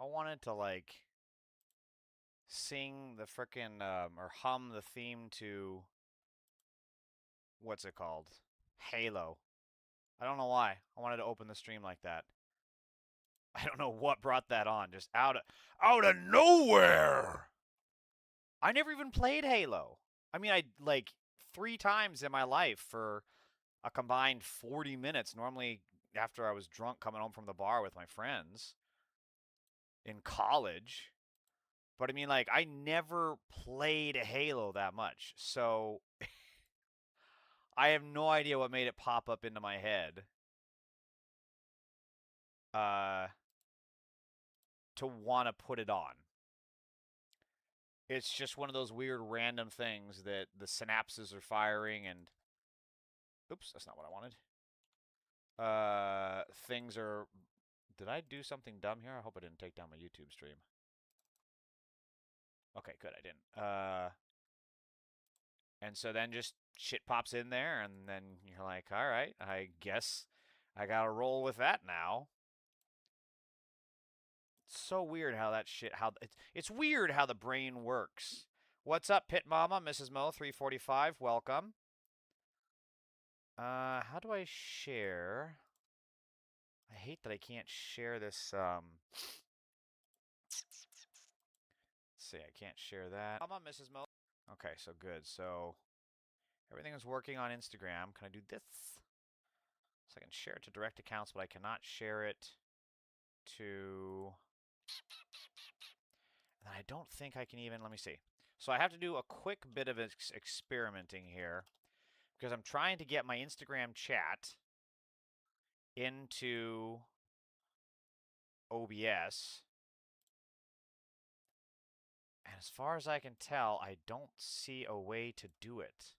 I wanted to, like, sing the frickin', or hum the theme to, what's it called? Halo. I don't know why. I wanted to open the stream like that. I don't know what brought that on. Just out of nowhere. I never even played Halo. I mean, I like 3 times in my life for a combined 40 minutes. Normally, after I was drunk coming home from the bar with my friends in college. But I mean, like, I never played Halo that much. So I have no idea what made it pop up into my head uh, to want to put it on. It's just one of those weird random things that the synapses are firing and oops, that's not what I wanted. Things are. Did I do something dumb here? I hope I didn't take down my YouTube stream. Okay, good, I didn't. And so then just shit pops in there, and then you're like, all right, I guess I gotta roll with that now. It's so weird how that shit. It's weird how the brain works. What's up, Pit Mama, Mrs. Mo 345? Welcome. How do I share? I hate that I can't share this. Let's see, I can't share that. Mama, Mrs. Mo. Okay, so good. So everything is working on Instagram. Can I do this? So I can share it to direct accounts, but I cannot share it to. And I don't think I can even. Let me see. So I have to do a quick bit of experimenting here because I'm trying to get my Instagram chat into OBS. And as far as I can tell, I don't see a way to do it.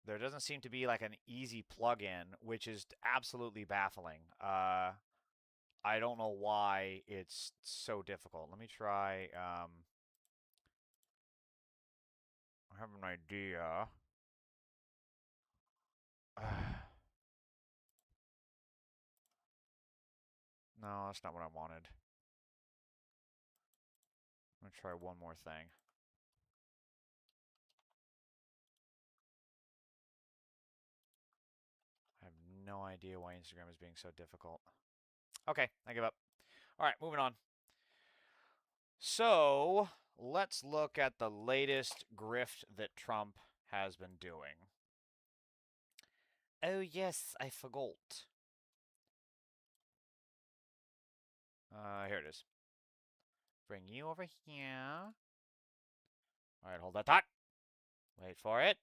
There doesn't seem to be like an easy plug-in, which is absolutely baffling. I don't know why it's so difficult. Let me try. I have an idea. No, that's not what I wanted. I'm going to try one more thing. I have no idea why Instagram is being so difficult. Okay, I give up. All right, moving on. So, let's look at the latest grift that Trump has been doing. Oh, yes, I forgot. Here it is. Bring you over here. All right, hold that thought. Wait for it.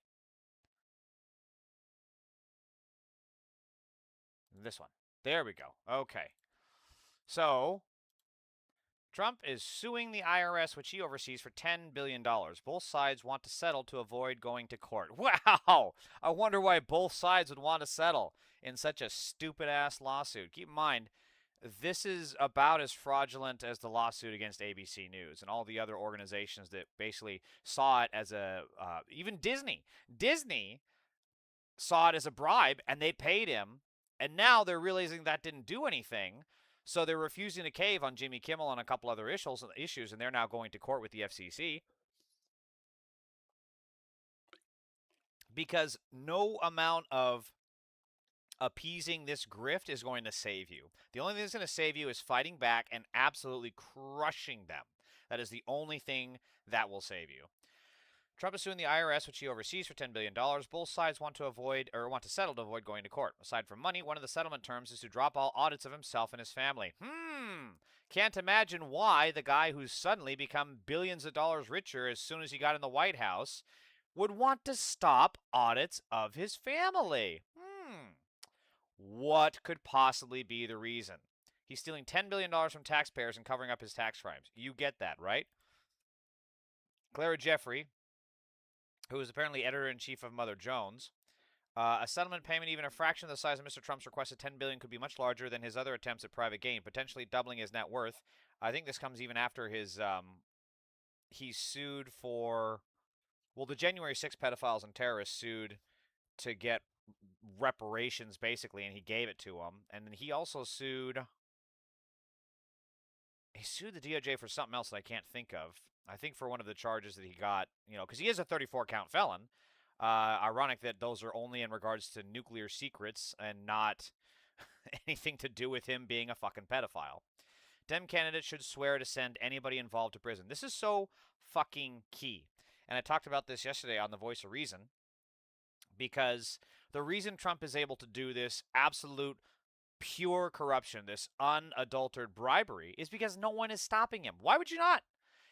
This one. There we go. Okay. So, Trump is suing the IRS, which he oversees, for $10 billion. Both sides want to settle to avoid going to court. Wow! I wonder why both sides would want to settle in such a stupid-ass lawsuit. Keep in mind, this is about as fraudulent as the lawsuit against ABC News and all the other organizations that basically saw it as a... even Disney. Disney saw it as a bribe, and they paid him, and now they're realizing that didn't do anything, so they're refusing to cave on Jimmy Kimmel and a couple other issues, and they're now going to court with the FCC because no amount of appeasing this grift is going to save you. The only thing that's going to save you is fighting back and absolutely crushing them. That is the only thing that will save you. Trump is suing the IRS, which he oversees, for $10 billion. Both sides want to settle to avoid going to court. Aside from money, one of the settlement terms is to drop all audits of himself and his family. Can't imagine why the guy who's suddenly become billions of dollars richer as soon as he got in the White House would want to stop audits of his family. What could possibly be the reason? He's stealing $10 billion from taxpayers and covering up his tax crimes. You get that, right? Clara Jeffrey, who is apparently editor-in-chief of Mother Jones. A settlement payment even a fraction of the size of Mr. Trump's requested $10 billion could be much larger than his other attempts at private gain, potentially doubling his net worth. I think this comes even after his he sued for, well, the January 6 pedophiles and terrorists sued to get reparations, basically, and he gave it to them. And then he also sued he sued the DOJ for something else that I can't think of. I think for one of the charges that he got, because he is a 34 count felon. Ironic that those are only in regards to nuclear secrets and not anything to do with him being a fucking pedophile. Dem candidates should swear to send anybody involved to prison. This is so fucking key. And I talked about this yesterday on The Voice of Reason, because the reason Trump is able to do this absolute pure corruption, this unadulterated bribery, is because no one is stopping him. Why would you not?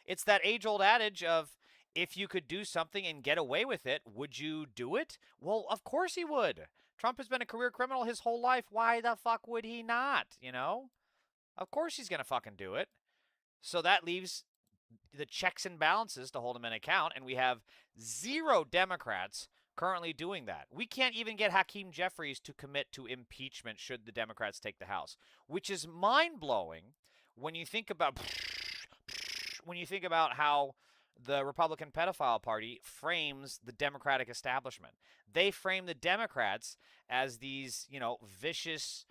It's that age-old adage of, if you could do something and get away with it, would you do it? Well, of course he would. Trump has been a career criminal his whole life. Why the fuck would he not, Of course he's going to fucking do it. So that leaves the checks and balances to hold him in account, and we have 0 Democrats currently doing that. We can't even get Hakeem Jeffries to commit to impeachment should the Democrats take the House, which is mind-blowing when you think about how the Republican pedophile party frames the Democratic establishment. They frame the Democrats as these, vicious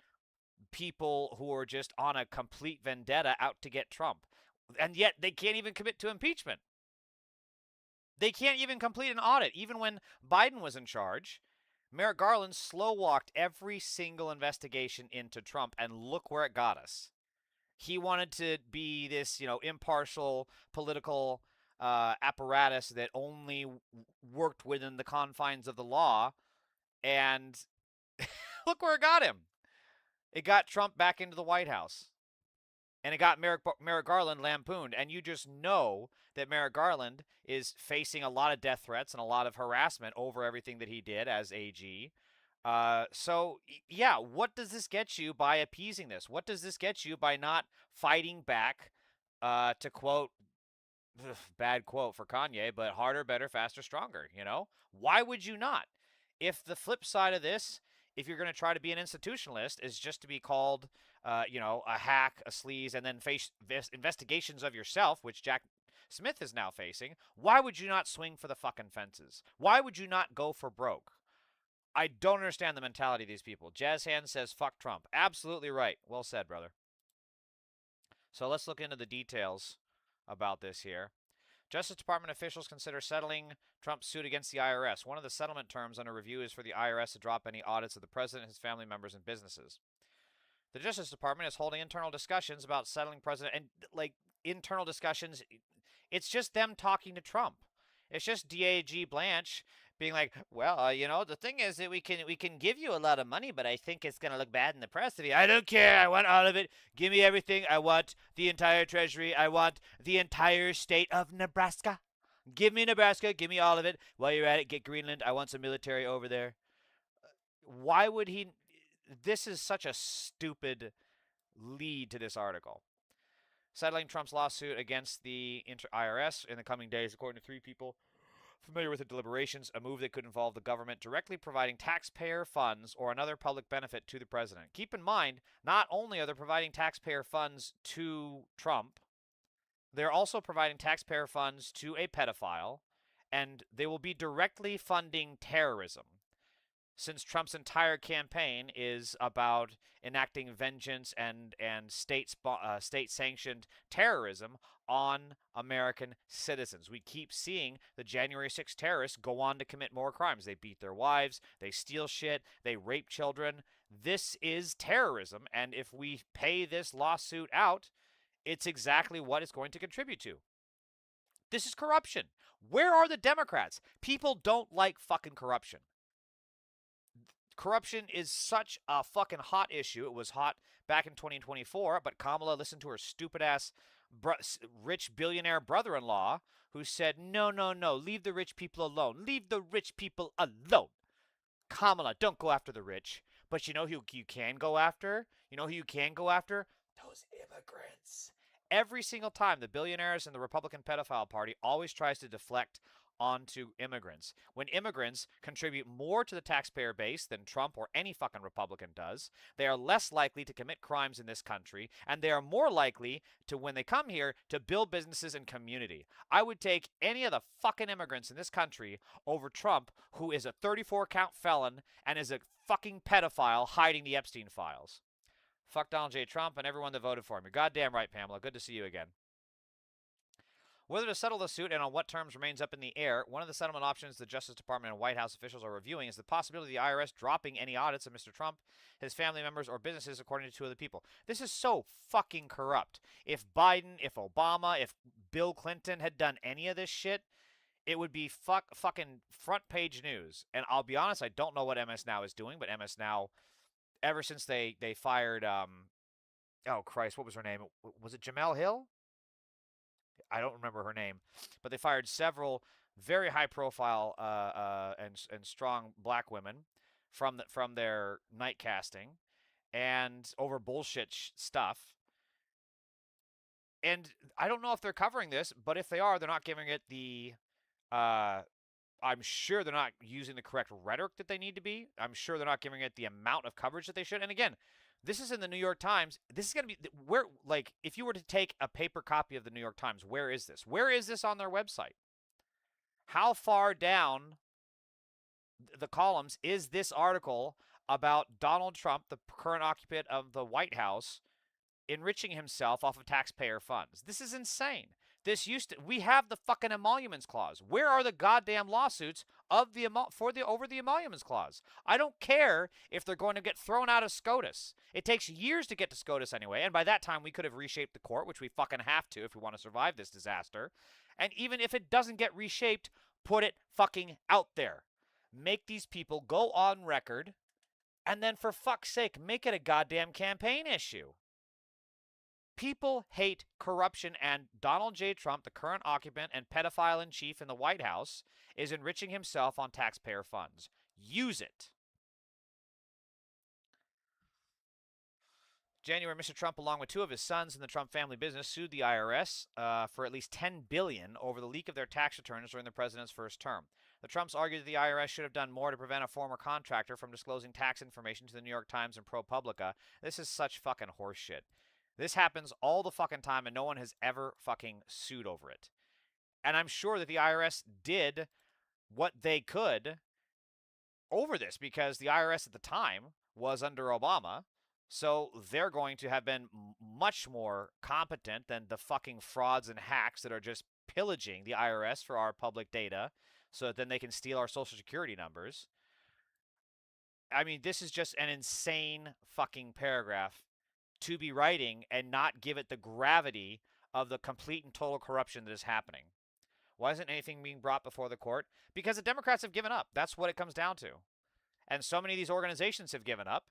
people who are just on a complete vendetta out to get Trump. And yet they can't even commit to impeachment. They can't even complete an audit. Even when Biden was in charge, Merrick Garland slow-walked every single investigation into Trump, and look where it got us. He wanted to be this, impartial political apparatus that only worked within the confines of the law, and look where it got him. It got Trump back into the White House. And it got Merrick Garland lampooned. And you just know that Merrick Garland is facing a lot of death threats and a lot of harassment over everything that he did as AG. So, yeah, what does this get you by appeasing this? What does this get you by not fighting back, to quote, bad quote for Kanye, but harder, better, faster, stronger, Why would you not? If the flip side of this, if you're going to try to be an institutionalist, is just to be called, a hack, a sleaze, and then face investigations of yourself, which Jack Smith is now facing, why would you not swing for the fucking fences? Why would you not go for broke? I don't understand the mentality of these people. Jazz Hand says, fuck Trump. Absolutely right. Well said, brother. So let's look into the details about this here. Justice Department officials consider settling Trump's suit against the IRS. One of the settlement terms under review is for the IRS to drop any audits of the president, his family members, and businesses. The Justice Department is holding internal discussions about settling president, and internal discussions, it's just them talking to Trump. It's just DAG Blanche being like, well, the thing is that we can give you a lot of money, but I think it's going to look bad in the press. I don't care. I want all of it. Give me everything. I want the entire treasury. I want the entire state of Nebraska. Give me Nebraska. Give me all of it. While you're at it, get Greenland. I want some military over there. Why would he? This is such a stupid lead to this article. Settling Trump's lawsuit against the IRS in the coming days, according to 3 people familiar with the deliberations, a move that could involve the government directly providing taxpayer funds or another public benefit to the president. Keep in mind, not only are they providing taxpayer funds to Trump, they're also providing taxpayer funds to a pedophile, and they will be directly funding terrorism, since Trump's entire campaign is about enacting vengeance and state-sanctioned terrorism on American citizens. We keep seeing the January 6th terrorists go on to commit more crimes. They beat their wives, they steal shit, they rape children. This is terrorism, and if we pay this lawsuit out, it's exactly what it's going to contribute to. This is corruption. Where are the Democrats? People don't like fucking corruption. Corruption is such a fucking hot issue. It was hot back in 2024, but Kamala listened to her stupid-ass rich billionaire brother-in-law who said, no, leave the rich people alone. Leave the rich people alone. Kamala, don't go after the rich. But you know who you can go after? Those immigrants. Every single time, the billionaires and the Republican pedophile party always tries to deflect onto immigrants. When immigrants contribute more to the taxpayer base than Trump or any fucking Republican does, they are less likely to commit crimes in this country, and they are more likely to, when they come here, to build businesses and community. I would take any of the fucking immigrants in this country over Trump, who is a 34-count felon and is a fucking pedophile hiding the Epstein files. Fuck Donald J. Trump and everyone that voted for him. You're goddamn right, Pamela. Good to see you again. Whether to settle the suit and on what terms remains up in the air. One of the settlement options the Justice Department and White House officials are reviewing is the possibility of the IRS dropping any audits of Mr. Trump, his family members, or businesses, according to two other people. This is so fucking corrupt. If Biden, if Obama, if Bill Clinton had done any of this shit, it would be fucking front page news. And I'll be honest, I don't know what MS Now is doing, but MS Now, ever since they fired, oh Christ, what was her name? Was it Jamel Hill? I don't remember her name, but they fired several very high profile and strong black women from their night casting and over bullshit stuff. And I don't know if they're covering this, but if they are, they're not giving it the I'm sure they're not using the correct rhetoric that they need to be. I'm sure they're not giving it the amount of coverage that they should. And again, this is in the New York Times. This is going to be where, like, if you were to take a paper copy of the New York Times, where is this? Where is this on their website? How far down the columns is this article about Donald Trump, the current occupant of the White House, enriching himself off of taxpayer funds? This is insane. We have the fucking emoluments clause. Where are the goddamn lawsuits of over the emoluments clause? I don't care if they're going to get thrown out of SCOTUS. It takes years to get to SCOTUS anyway, and by that time we could have reshaped the court, which we fucking have to if we want to survive this disaster. And even if it doesn't get reshaped, put it fucking out there. Make these people go on record, and then for fuck's sake, make it a goddamn campaign issue. People hate corruption, and Donald J. Trump, the current occupant and pedophile in chief in the White House, is enriching himself on taxpayer funds. Use it. January, Mr. Trump, along with two of his sons in the Trump family business, sued the IRS for at least $10 billion over the leak of their tax returns during the president's first term. The Trumps argued that the IRS should have done more to prevent a former contractor from disclosing tax information to the New York Times and ProPublica. This is such fucking horseshit. This happens all the fucking time, and no one has ever fucking sued over it. And I'm sure that the IRS did what they could over this, because the IRS at the time was under Obama, so they're going to have been much more competent than the fucking frauds and hacks that are just pillaging the IRS for our public data so that then they can steal our social security numbers. I mean, this is just an insane fucking paragraph to be writing and not give it the gravity of the complete and total corruption that is happening. Why isn't anything being brought before the court? Because the Democrats have given up. That's what it comes down to. And so many of these organizations have given up.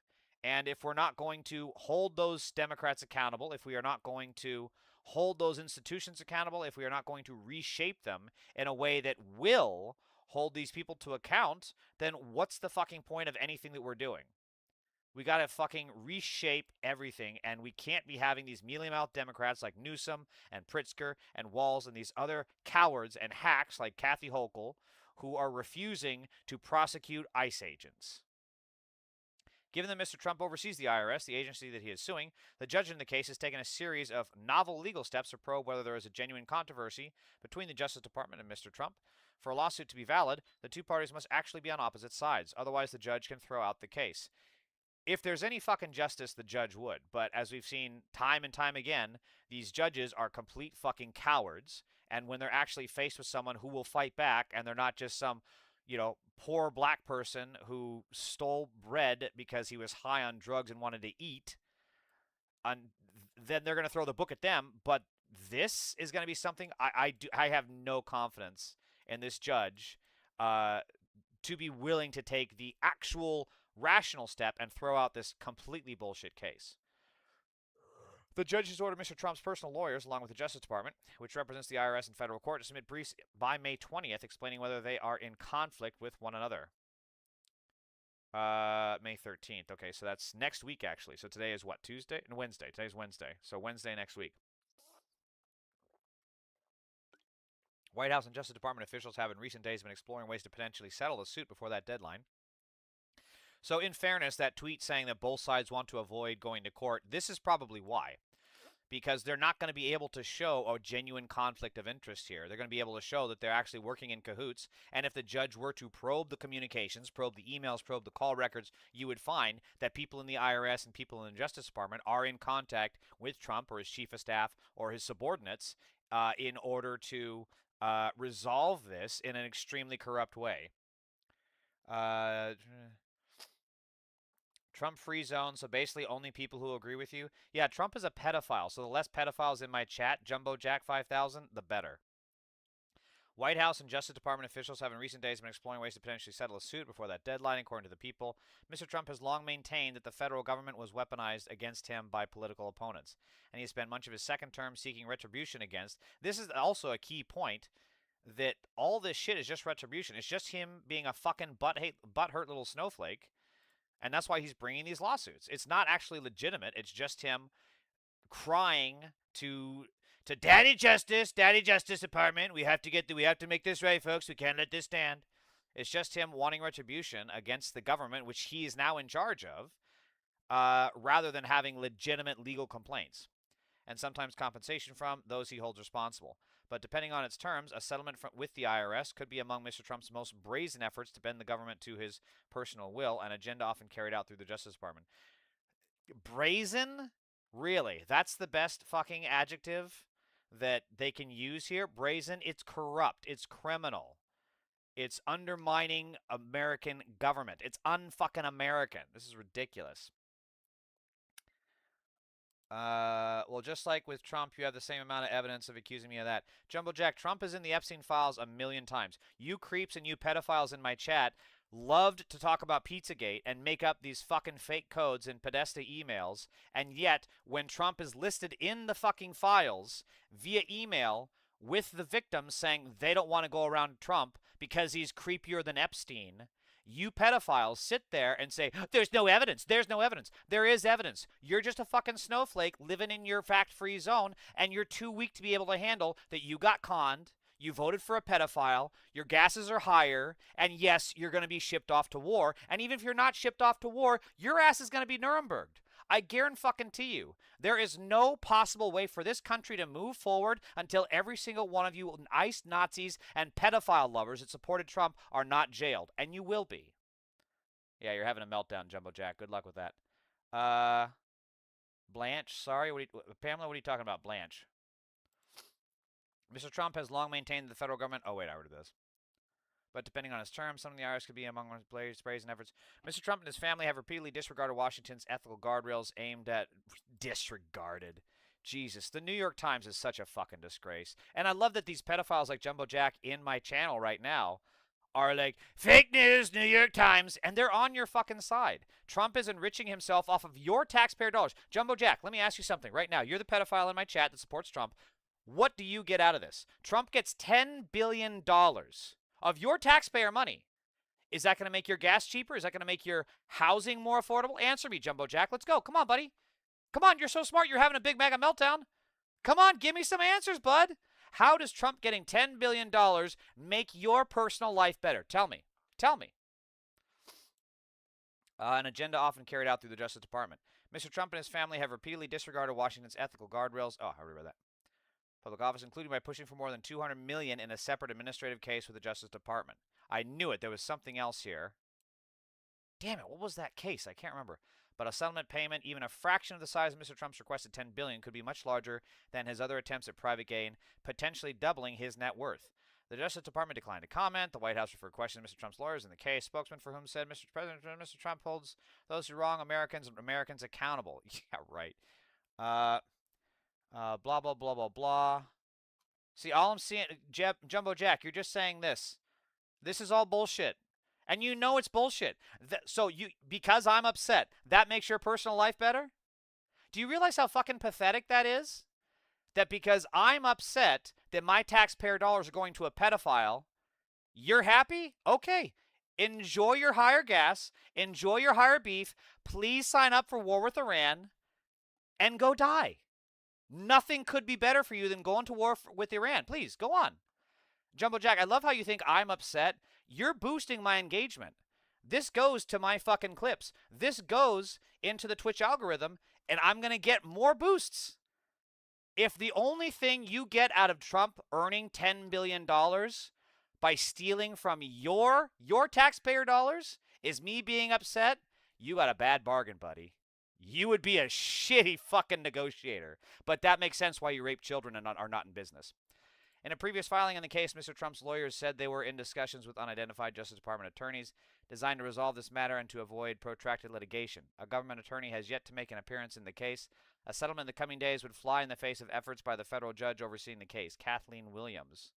And if we're not going to hold those Democrats accountable, if we are not going to hold those institutions accountable, if we are not going to reshape them in a way that will hold these people to account, then what's the fucking point of anything that we're doing? We got to fucking reshape everything, and we can't be having these mealy-mouthed Democrats like Newsom and Pritzker and Walz and these other cowards and hacks like Kathy Hochul who are refusing to prosecute ICE agents. Given that Mr. Trump oversees the IRS, the agency that he is suing, the judge in the case has taken a series of novel legal steps to probe whether there is a genuine controversy between the Justice Department and Mr. Trump. For a lawsuit to be valid, the two parties must actually be on opposite sides. Otherwise, the judge can throw out the case. If there's any fucking justice, the judge would. But as we've seen time and time again, these judges are complete fucking cowards. And when they're actually faced with someone who will fight back, and they're not just some, poor black person who stole bread because he was high on drugs and wanted to eat, then they're going to throw the book at them. But this is going to be something I have no confidence in this judge to be willing to take the actual rational step and throw out this completely bullshit case. The judge has ordered Mr. Trump's personal lawyers, along with the Justice Department, which represents the IRS in federal court, to submit briefs by May 20th explaining whether they are in conflict with one another. May 13th. Okay, so that's next week, actually. So today is what? Tuesday? No, Wednesday. Today's Wednesday. So Wednesday next week. White House and Justice Department officials have in recent days been exploring ways to potentially settle the suit before that deadline. So in fairness, that tweet saying that both sides want to avoid going to court, this is probably why. because they're not going to be able to show a genuine conflict of interest here. They're going to be able to show that they're actually working in cahoots, and if the judge were to probe the communications, probe the emails, probe the call records, you would find that people in the IRS and people in the Justice Department are in contact with Trump or his chief of staff or his subordinates in order to resolve this in an extremely corrupt way. Trump free zone, so basically only people who agree with you. Yeah, Trump is a pedophile, so the less pedophiles in my chat, Jumbo Jack 5000, the better. White House and Justice Department officials have in recent days been exploring ways to potentially settle a suit before that deadline, according to the People. Mr. Trump has long maintained that the federal government was weaponized against him by political opponents, and he has spent much of his second term seeking retribution against. This is also a key point, that all this shit is just retribution. It's just him being a fucking butthurt little snowflake, and that's why he's bringing these lawsuits. It's not actually legitimate. It's just him crying to Daddy Justice Department. We have to make this right, folks. We can't let this stand. It's just him wanting retribution against the government, which he is now in charge of, rather than having legitimate legal complaints, and sometimes compensation from those he holds responsible. But depending on its terms, a settlement with the IRS could be among Mr. Trump's most brazen efforts to bend the government to his personal will, an agenda often carried out through the Justice Department. Brazen? Really? That's the best fucking adjective that they can use here? Brazen? It's corrupt. It's criminal. It's undermining American government. It's unfucking American. This is ridiculous. Well, just like with Trump, you have the same amount of evidence of accusing me of that. Jumbo Jack, Trump is in the Epstein files a million times. You creeps and you pedophiles in my chat loved to talk about Pizzagate and make up these fucking fake codes in Podesta emails, and yet when Trump is listed in the fucking files via email with the victims saying they don't want to go around Trump because he's creepier than Epstein, you pedophiles sit there and say, there's no evidence. There's no evidence. There is evidence. You're just a fucking snowflake living in your fact-free zone, and you're too weak to be able to handle that you got conned, you voted for a pedophile, your gases are higher, and yes, you're going to be shipped off to war. And even if you're not shipped off to war, your ass is going to be Nuremberged. I guarantee you, there is no possible way for this country to move forward until every single one of you iced Nazis and pedophile lovers that supported Trump are not jailed. And you will be. Yeah, you're having a meltdown, Jumbo Jack. Good luck with that. Blanche, sorry. Pamela, what are you talking about, Blanche? Mr. Trump has long maintained that the federal government... Oh, wait, I already did this. But depending on his terms, some of the IRS could be among his brazen efforts. Mr. Trump and his family have repeatedly disregarded Washington's ethical guardrails aimed at... Disregarded. Jesus, the New York Times is such a fucking disgrace. And I love that these pedophiles like Jumbo Jack in my channel right now are like, fake news, New York Times, and they're on your fucking side. Trump is enriching himself off of your taxpayer dollars. Jumbo Jack, let me ask you something right now. You're the pedophile in my chat that supports Trump. What do you get out of this? Trump gets $10 billion of your taxpayer money. Is that going to make your gas cheaper? Is that going to make your housing more affordable? Answer me, Jumbo Jack. Let's go. Come on, buddy. Come on, you're so smart. You're having a big mega meltdown. Come on, give me some answers, bud. How does Trump getting $10 billion make your personal life better? Tell me. Tell me. An agenda often carried out through the Justice Department. Mr. Trump and his family have repeatedly disregarded Washington's ethical guardrails. Oh, I already read that. Public office, including by pushing for more than $200 million in a separate administrative case with the Justice Department. I knew it. There was something else here. Damn it. What was that case? I can't remember. But a settlement payment, even a fraction of the size of Mr. Trump's requested $10 billion, could be much larger than his other attempts at private gain, potentially doubling his net worth. The Justice Department declined to comment. The White House referred questions to Mr. Trump's lawyers in the case. Spokesman for whom said, Mr. President, Mr. Trump holds those who wrong Americans accountable. Yeah, right. Blah, blah, blah, blah, blah. See, all I'm seeing, Jumbo Jack, you're just saying this. This is all bullshit. And you know it's bullshit. So because I'm upset, that makes your personal life better? Do you realize how fucking pathetic that is? That because I'm upset that my taxpayer dollars are going to a pedophile, you're happy? Okay. Enjoy your higher gas. Enjoy your higher beef. Please sign up for war with Iran and go die. Nothing could be better for you than going to war with Iran. Please, go on. Jumbo Jack, I love how you think I'm upset. You're boosting my engagement. This goes to my fucking clips. This goes into the Twitch algorithm, and I'm going to get more boosts. If the only thing you get out of Trump earning $10 billion by stealing from your taxpayer dollars is me being upset, you got a bad bargain, buddy. You would be a shitty fucking negotiator. But that makes sense why you rape children and are not in business. In a previous filing in the case, Mr. Trump's lawyers said they were in discussions with unidentified Justice Department attorneys designed to resolve this matter and to avoid protracted litigation. A government attorney has yet to make an appearance in the case. A settlement in the coming days would fly in the face of efforts by the federal judge overseeing the case, Kathleen Williams.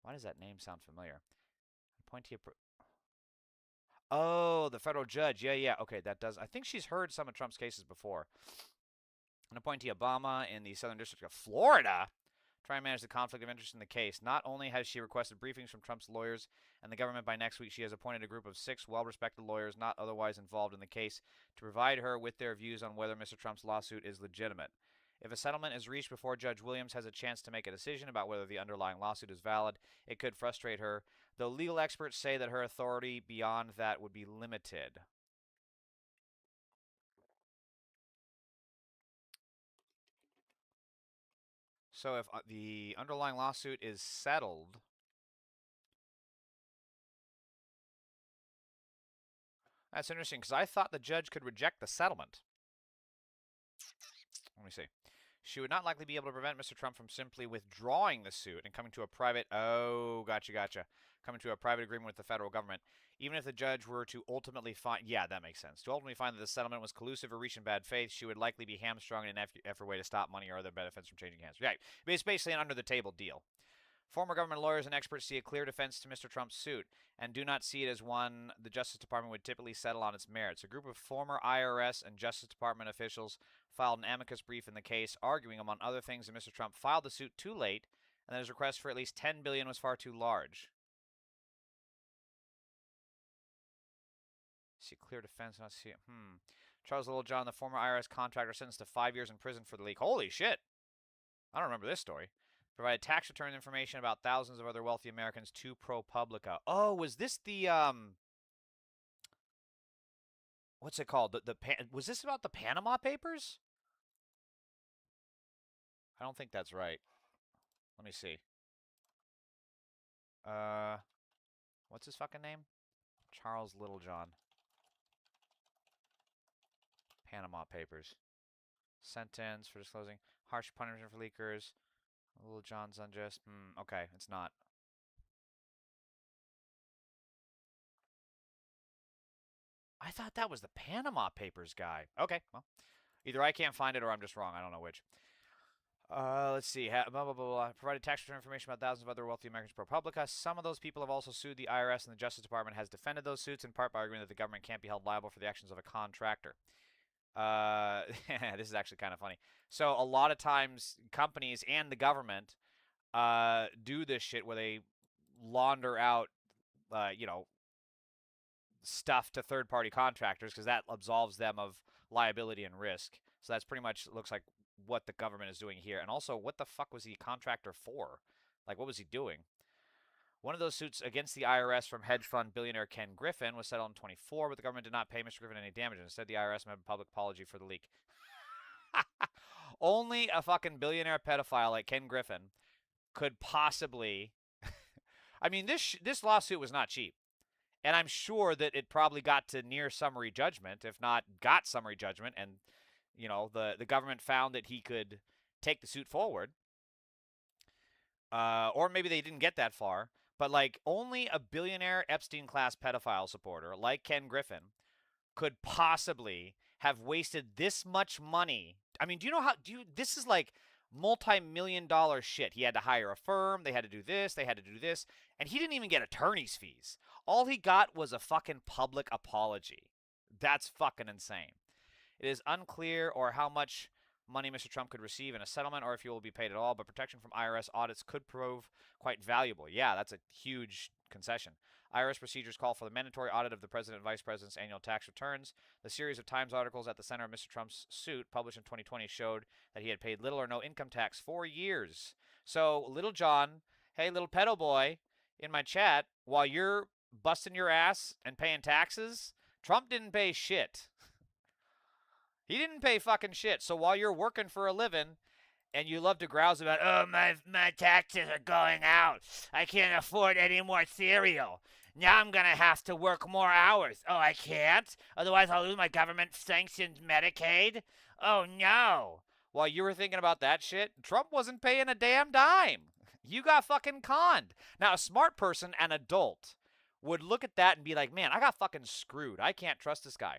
Why does that name sound familiar? Appointee. Oh, the federal judge. Yeah. Okay, that does. I think she's heard some of Trump's cases before. An appointee Obama in the Southern District of Florida try and manage the conflict of interest in the case. Not only has she requested briefings from Trump's lawyers and the government by next week, she has appointed a group of 6 well-respected lawyers not otherwise involved in the case to provide her with their views on whether Mr. Trump's lawsuit is legitimate. If a settlement is reached before Judge Williams has a chance to make a decision about whether the underlying lawsuit is valid, it could frustrate her, though legal experts say that her authority beyond that would be limited. So if the underlying lawsuit is settled, that's interesting because I thought the judge could reject the settlement. Let me see. She would not likely be able to prevent Mr. Trump from simply withdrawing the suit and coming to a private, gotcha. Coming to a private agreement with the federal government. Even if the judge were to ultimately find, yeah, that makes sense. To ultimately find that the settlement was collusive or reached in bad faith, she would likely be hamstrung in an effort way to stop money or other benefits from changing hands. Right. It's basically an under-the-table deal. Former government lawyers and experts see a clear defense to Mr. Trump's suit and do not see it as one the Justice Department would typically settle on its merits. A group of former IRS and Justice Department officials filed an amicus brief in the case, arguing, among other things, that Mr. Trump filed the suit too late and that his request for at least $10 billion was far too large. See clear defense, not see it. Charles Littlejohn, the former IRS contractor, sentenced to 5 years in prison for the leak. Holy shit! I don't remember this story. Provided tax return information about thousands of other wealthy Americans to ProPublica. Oh, was this the what's it called? Was this about the Panama Papers? I don't think that's right. Let me see. What's his fucking name? Charles Littlejohn. Panama Papers. Sentence for disclosing harsh punishment for leakers. Littlejohn's unjust. Okay, it's not. I thought that was the Panama Papers guy. Okay, well, either I can't find it or I'm just wrong. I don't know which. Let's see. Blah, blah, blah, blah. Provided tax return information about thousands of other wealthy Americans ProPublica. Some of those people have also sued the IRS, and the Justice Department has defended those suits in part by arguing that the government can't be held liable for the actions of a contractor. This is actually kind of funny. So a lot of times, companies and the government do this shit where they launder out, stuff to third-party contractors because that absolves them of liability and risk. So that's pretty much looks like what the government is doing here. And also, what the fuck was he a contractor for? Like, what was he doing? One of those suits against the IRS from hedge fund billionaire Ken Griffin was settled in 24, but the government did not pay Mr. Griffin any damage. Instead, the IRS made a public apology for the leak. Only a fucking billionaire pedophile like Ken Griffin could possibly... I mean, this lawsuit was not cheap. And I'm sure that it probably got to near summary judgment, if not got summary judgment, and, the government found that he could take the suit forward. Or maybe they didn't get that far. But, only a billionaire Epstein-class pedophile supporter like Ken Griffin could possibly have wasted this much money. I mean, this is like multi-million-dollar shit. He had to hire a firm. They had to do this. They had to do this. And he didn't even get attorney's fees. All he got was a fucking public apology. That's fucking insane. It is unclear or how much money Mr. Trump could receive in a settlement or if he will be paid at all, but protection from IRS audits could prove quite valuable. Yeah, that's a huge concession. IRS procedures call for the mandatory audit of the president and vice president's annual tax returns. The series of Times articles at the center of Mr. Trump's suit, published in 2020, showed that he had paid little or no income tax for years. So, Little John, hey, little pedo boy, in my chat, while you're busting your ass and paying taxes, Trump didn't pay shit. He didn't pay fucking shit. So while you're working for a living and you love to grouse about, oh, my taxes are going out. I can't afford any more cereal. Now I'm going to have to work more hours. Oh, I can't? Otherwise, I'll lose my government-sanctioned Medicaid? Oh, no. While you were thinking about that shit, Trump wasn't paying a damn dime. You got fucking conned. Now, a smart person, an adult, would look at that and be like, man, I got fucking screwed. I can't trust this guy.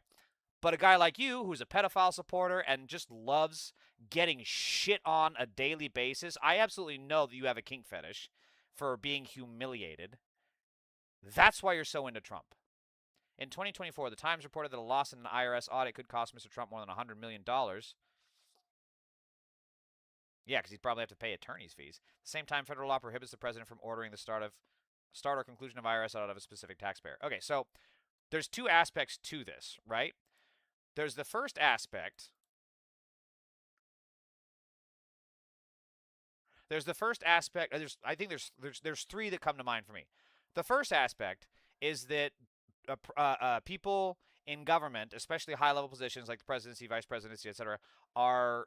But a guy like you, who's a pedophile supporter and just loves getting shit on a daily basis, I absolutely know that you have a kink fetish for being humiliated. That's why you're so into Trump. In 2024, the Times reported that a loss in an IRS audit could cost Mr. Trump more than $100 million. Yeah, because he'd probably have to pay attorney's fees. At the same time, federal law prohibits the president from ordering the start or conclusion of IRS audit of a specific taxpayer. Okay, so there's two aspects to this, right? There's the first aspect. I think there's three that come to mind for me. The first aspect is that people in government, especially high-level positions like the presidency, vice presidency, etc., are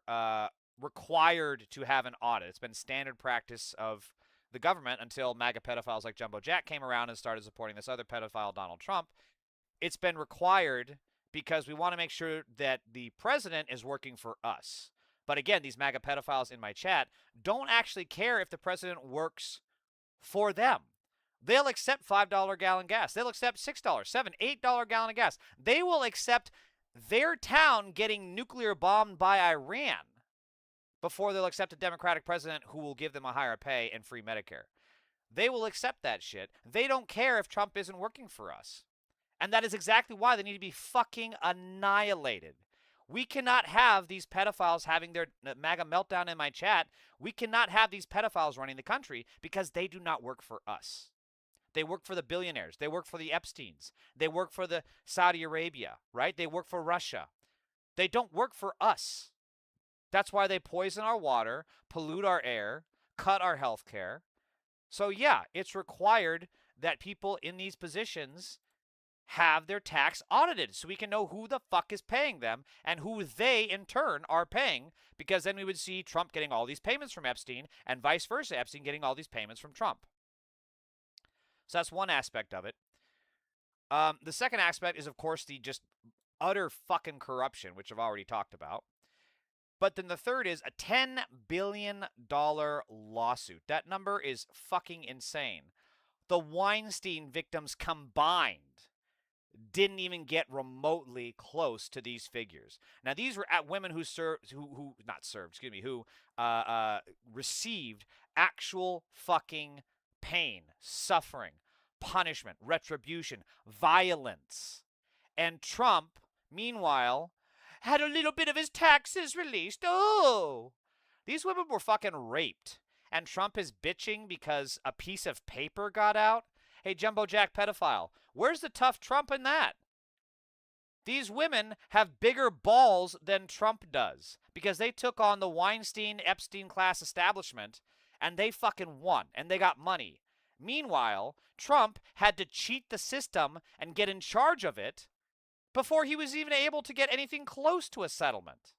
required to have an audit. It's been standard practice of the government until MAGA pedophiles like Jumbo Jack came around and started supporting this other pedophile, Donald Trump. It's been required because we want to make sure that the president is working for us. But again, these MAGA pedophiles in my chat don't actually care if the president works for them. They'll accept $5 gallon gas. They'll accept $6, $7, $8 gallon of gas. They will accept their town getting nuclear bombed by Iran before they'll accept a Democratic president who will give them a higher pay and free Medicare. They will accept that shit. They don't care if Trump isn't working for us. And that is exactly why they need to be fucking annihilated. We cannot have these pedophiles having their MAGA meltdown in my chat. We cannot have these pedophiles running the country because they do not work for us. They work for the billionaires. They work for the Epsteins. They work for the Saudi Arabia, right? They work for Russia. They don't work for us. That's why they poison our water, pollute our air, cut our health care. So yeah, it's required that people in these positions have their tax audited so we can know who the fuck is paying them and who they in turn are paying, because then we would see Trump getting all these payments from Epstein and vice versa, Epstein getting all these payments from Trump. So that's one aspect of it. The second aspect is, of course, the just utter fucking corruption, which I've already talked about. But then the third is a $10 billion lawsuit. That number is fucking insane. The Weinstein victims combined didn't even get remotely close to these figures. Now, these were at women who received actual fucking pain, suffering, punishment, retribution, violence. And Trump, meanwhile, had a little bit of his taxes released. Oh! These women were fucking raped. And Trump is bitching because a piece of paper got out? Hey, Jumbo Jack pedophile, where's the tough Trump in that? These women have bigger balls than Trump does because they took on the Weinstein, Epstein class establishment and they fucking won and they got money. Meanwhile, Trump had to cheat the system and get in charge of it before he was even able to get anything close to a settlement.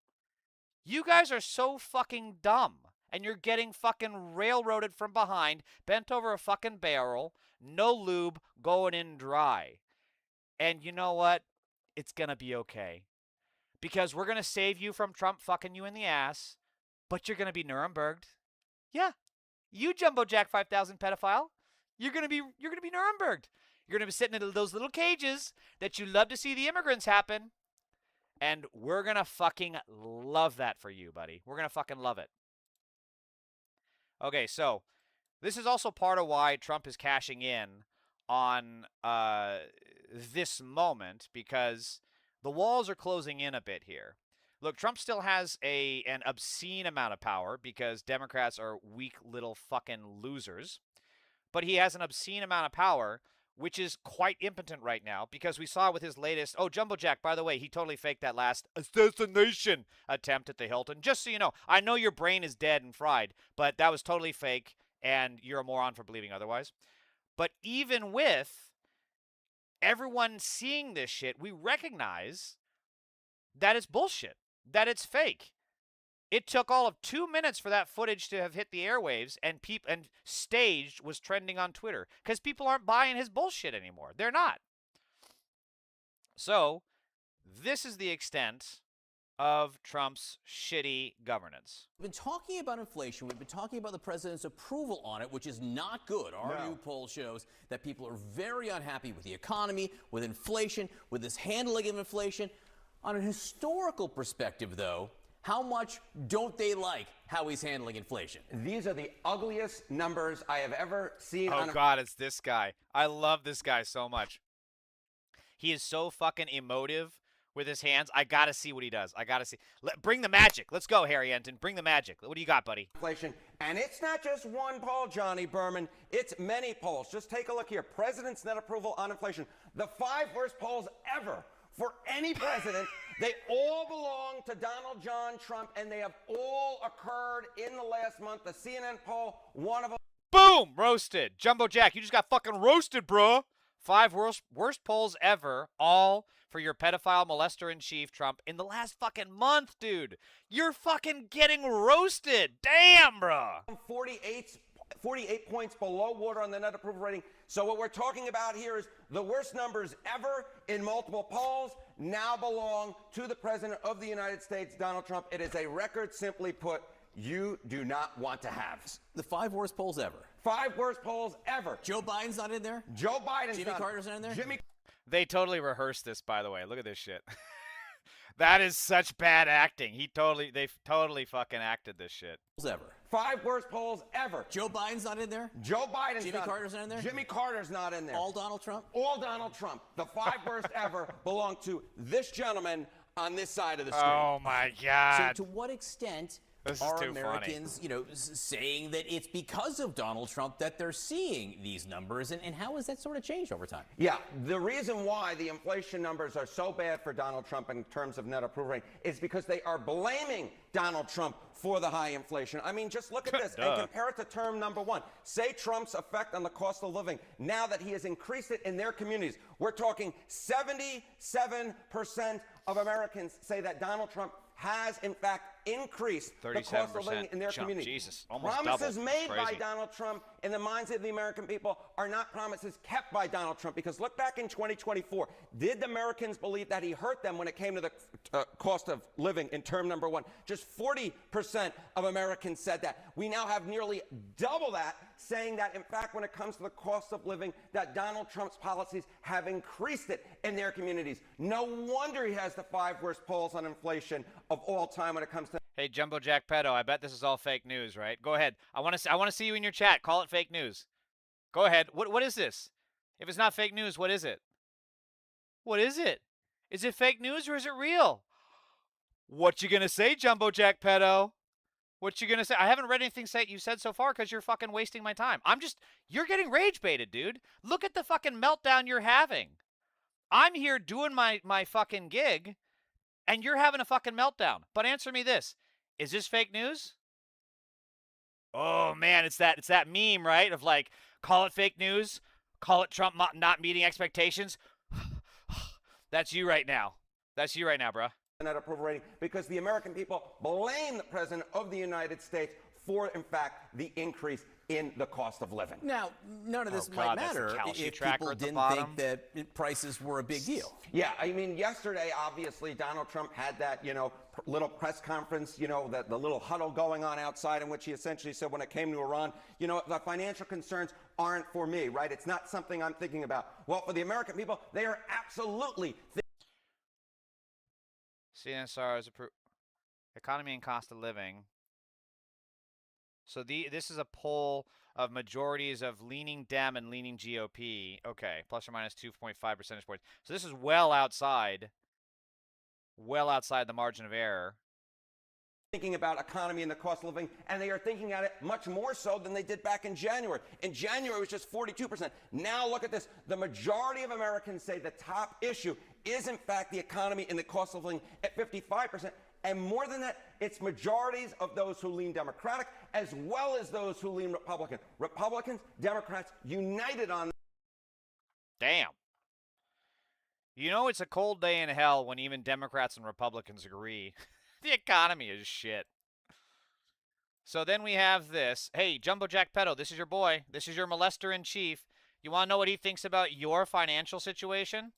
You guys are so fucking dumb, and you're getting fucking railroaded from behind, bent over a fucking barrel, no lube, going in dry. And you know what? It's gonna be okay. Because we're gonna save you from Trump fucking you in the ass, but you're gonna be Nuremberged. Yeah. You Jumbo Jack 5000 pedophile. You're gonna be Nuremberged. You're going to be sitting in those little cages that you love to see the immigrants happen. And we're going to fucking love that for you, buddy. We're going to fucking love it. Okay, so this is also part of why Trump is cashing in on this moment, because the walls are closing in a bit here. Look, Trump still has an obscene amount of power because Democrats are weak little fucking losers. But he has an obscene amount of power, which is quite impotent right now, because we saw with his latest, Jumbo Jack, by the way, he totally faked that last assassination attempt at the Hilton. Just so you know, I know your brain is dead and fried, but that was totally fake, and you're a moron for believing otherwise. But even with everyone seeing this shit, we recognize that it's bullshit, that it's fake. It took all of 2 minutes for that footage to have hit the airwaves, and staged was trending on Twitter because people aren't buying his bullshit anymore. They're not. So, this is the extent of Trump's shitty governance. We've been talking about inflation. We've been talking about the president's approval on it, which is not good. Our new poll shows that people are very unhappy with the economy, with inflation, with his handling of inflation. On a historical perspective, though, how much don't they like how he's handling inflation? These are the ugliest numbers I have ever seen. Oh, God, it's this guy. I love this guy so much. He is so fucking emotive with his hands. I got to see what he does. I got to see. Bring the magic. Let's go, Harry Enton. Bring the magic. What do you got, buddy? Inflation. And it's not just one poll, Johnny Berman. It's many polls. Just take a look here. President's net approval on inflation. The 5 worst polls ever for any president. They all belong to Donald John Trump, and they have all occurred in the last month. The CNN poll, one of them. Boom! Roasted. Jumbo Jack, you just got fucking roasted, bro. 5 worst polls ever, all for your pedophile molester-in-chief, Trump, in the last fucking month, dude. You're fucking getting roasted. Damn, bro. 48 points below water on the net approval rating. So what we're talking about here is the worst numbers ever in multiple polls now belong to the President of the United States, Donald Trump. It is a record, simply put, you do not want to have. The 5 worst polls ever. 5 worst polls ever. Joe Biden's not in there? Joe Biden's Jimmy Carter's not in there? They totally rehearsed this, by the way. Look at this shit. That is such bad acting. They totally fucking acted this shit. Ever. 5 worst polls ever. Joe Biden's not in there? Joe Biden's Jimmy Carter's not in there? Jimmy Carter's not in there. All Donald Trump? All Donald Trump. The 5 worst ever belong to this gentleman on this side of the screen. Oh, my God. So to what extent This are is too Americans, saying that it's because of Donald Trump that they're seeing these numbers, and how has that sort of changed over time? Yeah, the reason why the inflation numbers are so bad for Donald Trump in terms of net approval rate is because they are blaming Donald Trump for the high inflation. I mean, just look at this and compare it to term number 1. Say Trump's effect on the cost of living now that he has increased it in their communities. We're talking 77% of Americans say that Donald Trump has, in fact, increased the cost of living in their community. Jesus, almost promises double. made by Donald Trump in the minds of the American people are not promises kept by Donald Trump. Because look back in 2024, did the Americans believe that he hurt them when it came to the cost of living in term number 1? Just 40% of Americans said that. We now have nearly double that, saying that, in fact, when it comes to the cost of living, that Donald Trump's policies have increased it in their communities. No wonder he has the 5 worst polls on inflation of all time when it comes to. Hey, Jumbo Jack Pedo, I bet this is all fake news, right? Go ahead. I want to see you in your chat. Call it fake news. Go ahead. What is this? If it's not fake news, what is it? What is it? Is it fake news or is it real? What you gonna say, Jumbo Jack Pedo? What you gonna say? I haven't read anything you said so far because you're fucking wasting my time. You're getting rage baited, dude. Look at the fucking meltdown you're having. I'm here doing my fucking gig, and you're having a fucking meltdown. But answer me this. Is this fake news? Oh, man, it's that meme, right? Of like, call it fake news. Call it Trump not meeting expectations. That's you right now. That's you right now, bro. Net approval rating, because the American people blame the President of the United States for, in fact, the increase in the cost of living. Now, none of this might matter if people didn't think that prices were a big deal. Yeah, I mean, yesterday, obviously, Donald Trump had that, little press conference, the little huddle going on outside in which he essentially said when it came to Iran, the financial concerns aren't for me, right? It's not something I'm thinking about. Well, for the American people, they are absolutely CNSR is economy and cost of living. So this is a poll of majorities of leaning Dem and leaning GOP. Okay, plus or minus 2.5 percentage points. So this is well outside the margin of error. Thinking about economy and the cost of living, and they are thinking at it much more so than they did back in January. In January, it was just 42%. Now look at this. The majority of Americans say the top issue is, in fact, the economy and the cost of living at 55%. And more than that, it's majorities of those who lean Democratic as well as those who lean Republican. Republicans, Democrats, united on. Damn. It's a cold day in hell when even Democrats and Republicans agree. The economy is shit. So then we have this. Hey, Jumbo Jack Pedo, this is your boy. This is your molester in chief. You want to know what he thinks about your financial situation?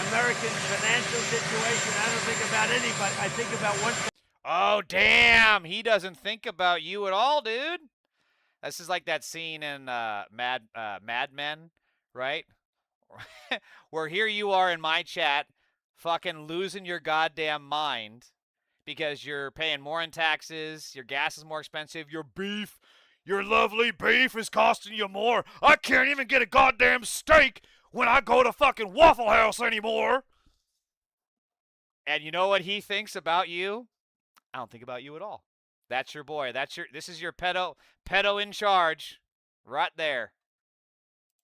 American financial situation. I don't think about anybody. I think about one. Oh, damn. He doesn't think about you at all, dude. This is like that scene in Mad Men, right? Where here you are in my chat, fucking losing your goddamn mind because you're paying more in taxes, your gas is more expensive, your lovely beef is costing you more. I can't even get a goddamn steak when I go to fucking Waffle House anymore. And you know what he thinks about you? I don't think about you at all. That's your boy. This is your pedo in charge. Right there.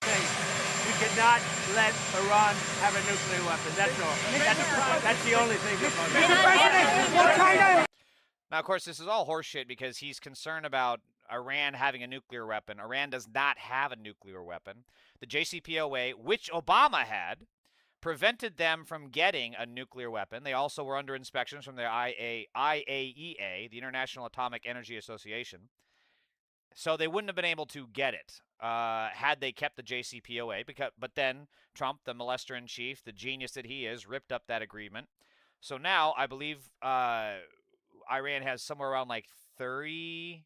We cannot let Iran have a nuclear weapon. That's all. That's the only thing that Now, of course, this is all horseshit because he's concerned about Iran having a nuclear weapon. Iran does not have a nuclear weapon. The JCPOA, which Obama had, prevented them from getting a nuclear weapon. They also were under inspections from the IAEA, the International Atomic Energy Association. So they wouldn't have been able to get it had they kept the JCPOA. But then Trump, the molester-in-chief, the genius that he is, ripped up that agreement. So now I believe Iran has somewhere around like 30.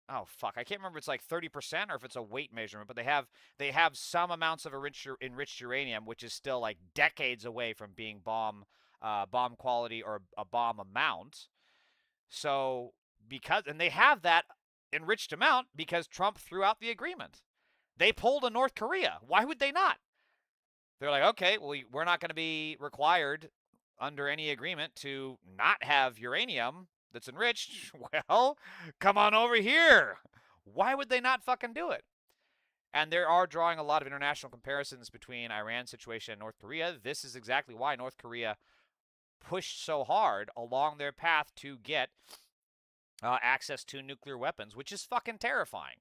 Oh fuck! I can't remember if it's like 30% or if it's a weight measurement. But they have some amounts of enriched uranium, which is still like decades away from being bomb quality or a bomb amount. So and they have that enriched amount because Trump threw out the agreement. They pulled a North Korea. Why would they not? They're like, okay, well, we're not going to be required under any agreement to not have uranium that's enriched. Well, come on over here. Why would they not fucking do it? And there are drawing a lot of international comparisons between Iran's situation and North Korea. This is exactly why North Korea pushed so hard along their path to get access to nuclear weapons, which is fucking terrifying.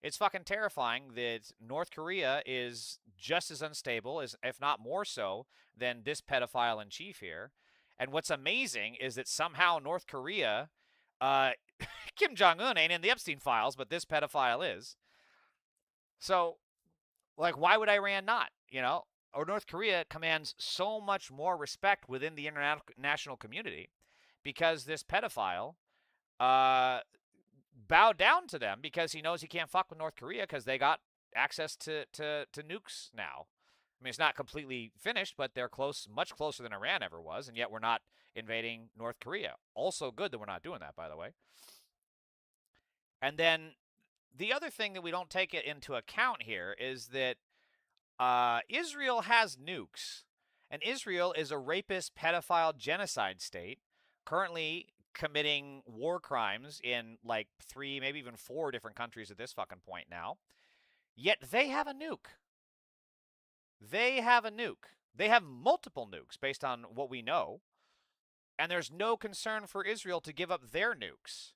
It's fucking terrifying that North Korea is just as unstable, as if not more so, than this pedophile in chief here. And what's amazing is that somehow North Korea, Kim Jong-un ain't in the Epstein files, but this pedophile is. So, like, why would Iran not? You know, or North Korea commands so much more respect within the international community because this pedophile bowed down to them because he knows he can't fuck with North Korea because they got access to nukes now. I mean, it's not completely finished, but they're close, much closer than Iran ever was, and yet we're not invading North Korea. Also good that we're not doing that, by the way. And then the other thing that we don't take it into account here is that Israel has nukes, and Israel is a rapist, pedophile, genocide state, currently committing war crimes in like 3, maybe even 4 different countries at this fucking point now. Yet they have a nuke. They have a nuke. They have multiple nukes based on what we know. And there's no concern for Israel to give up their nukes.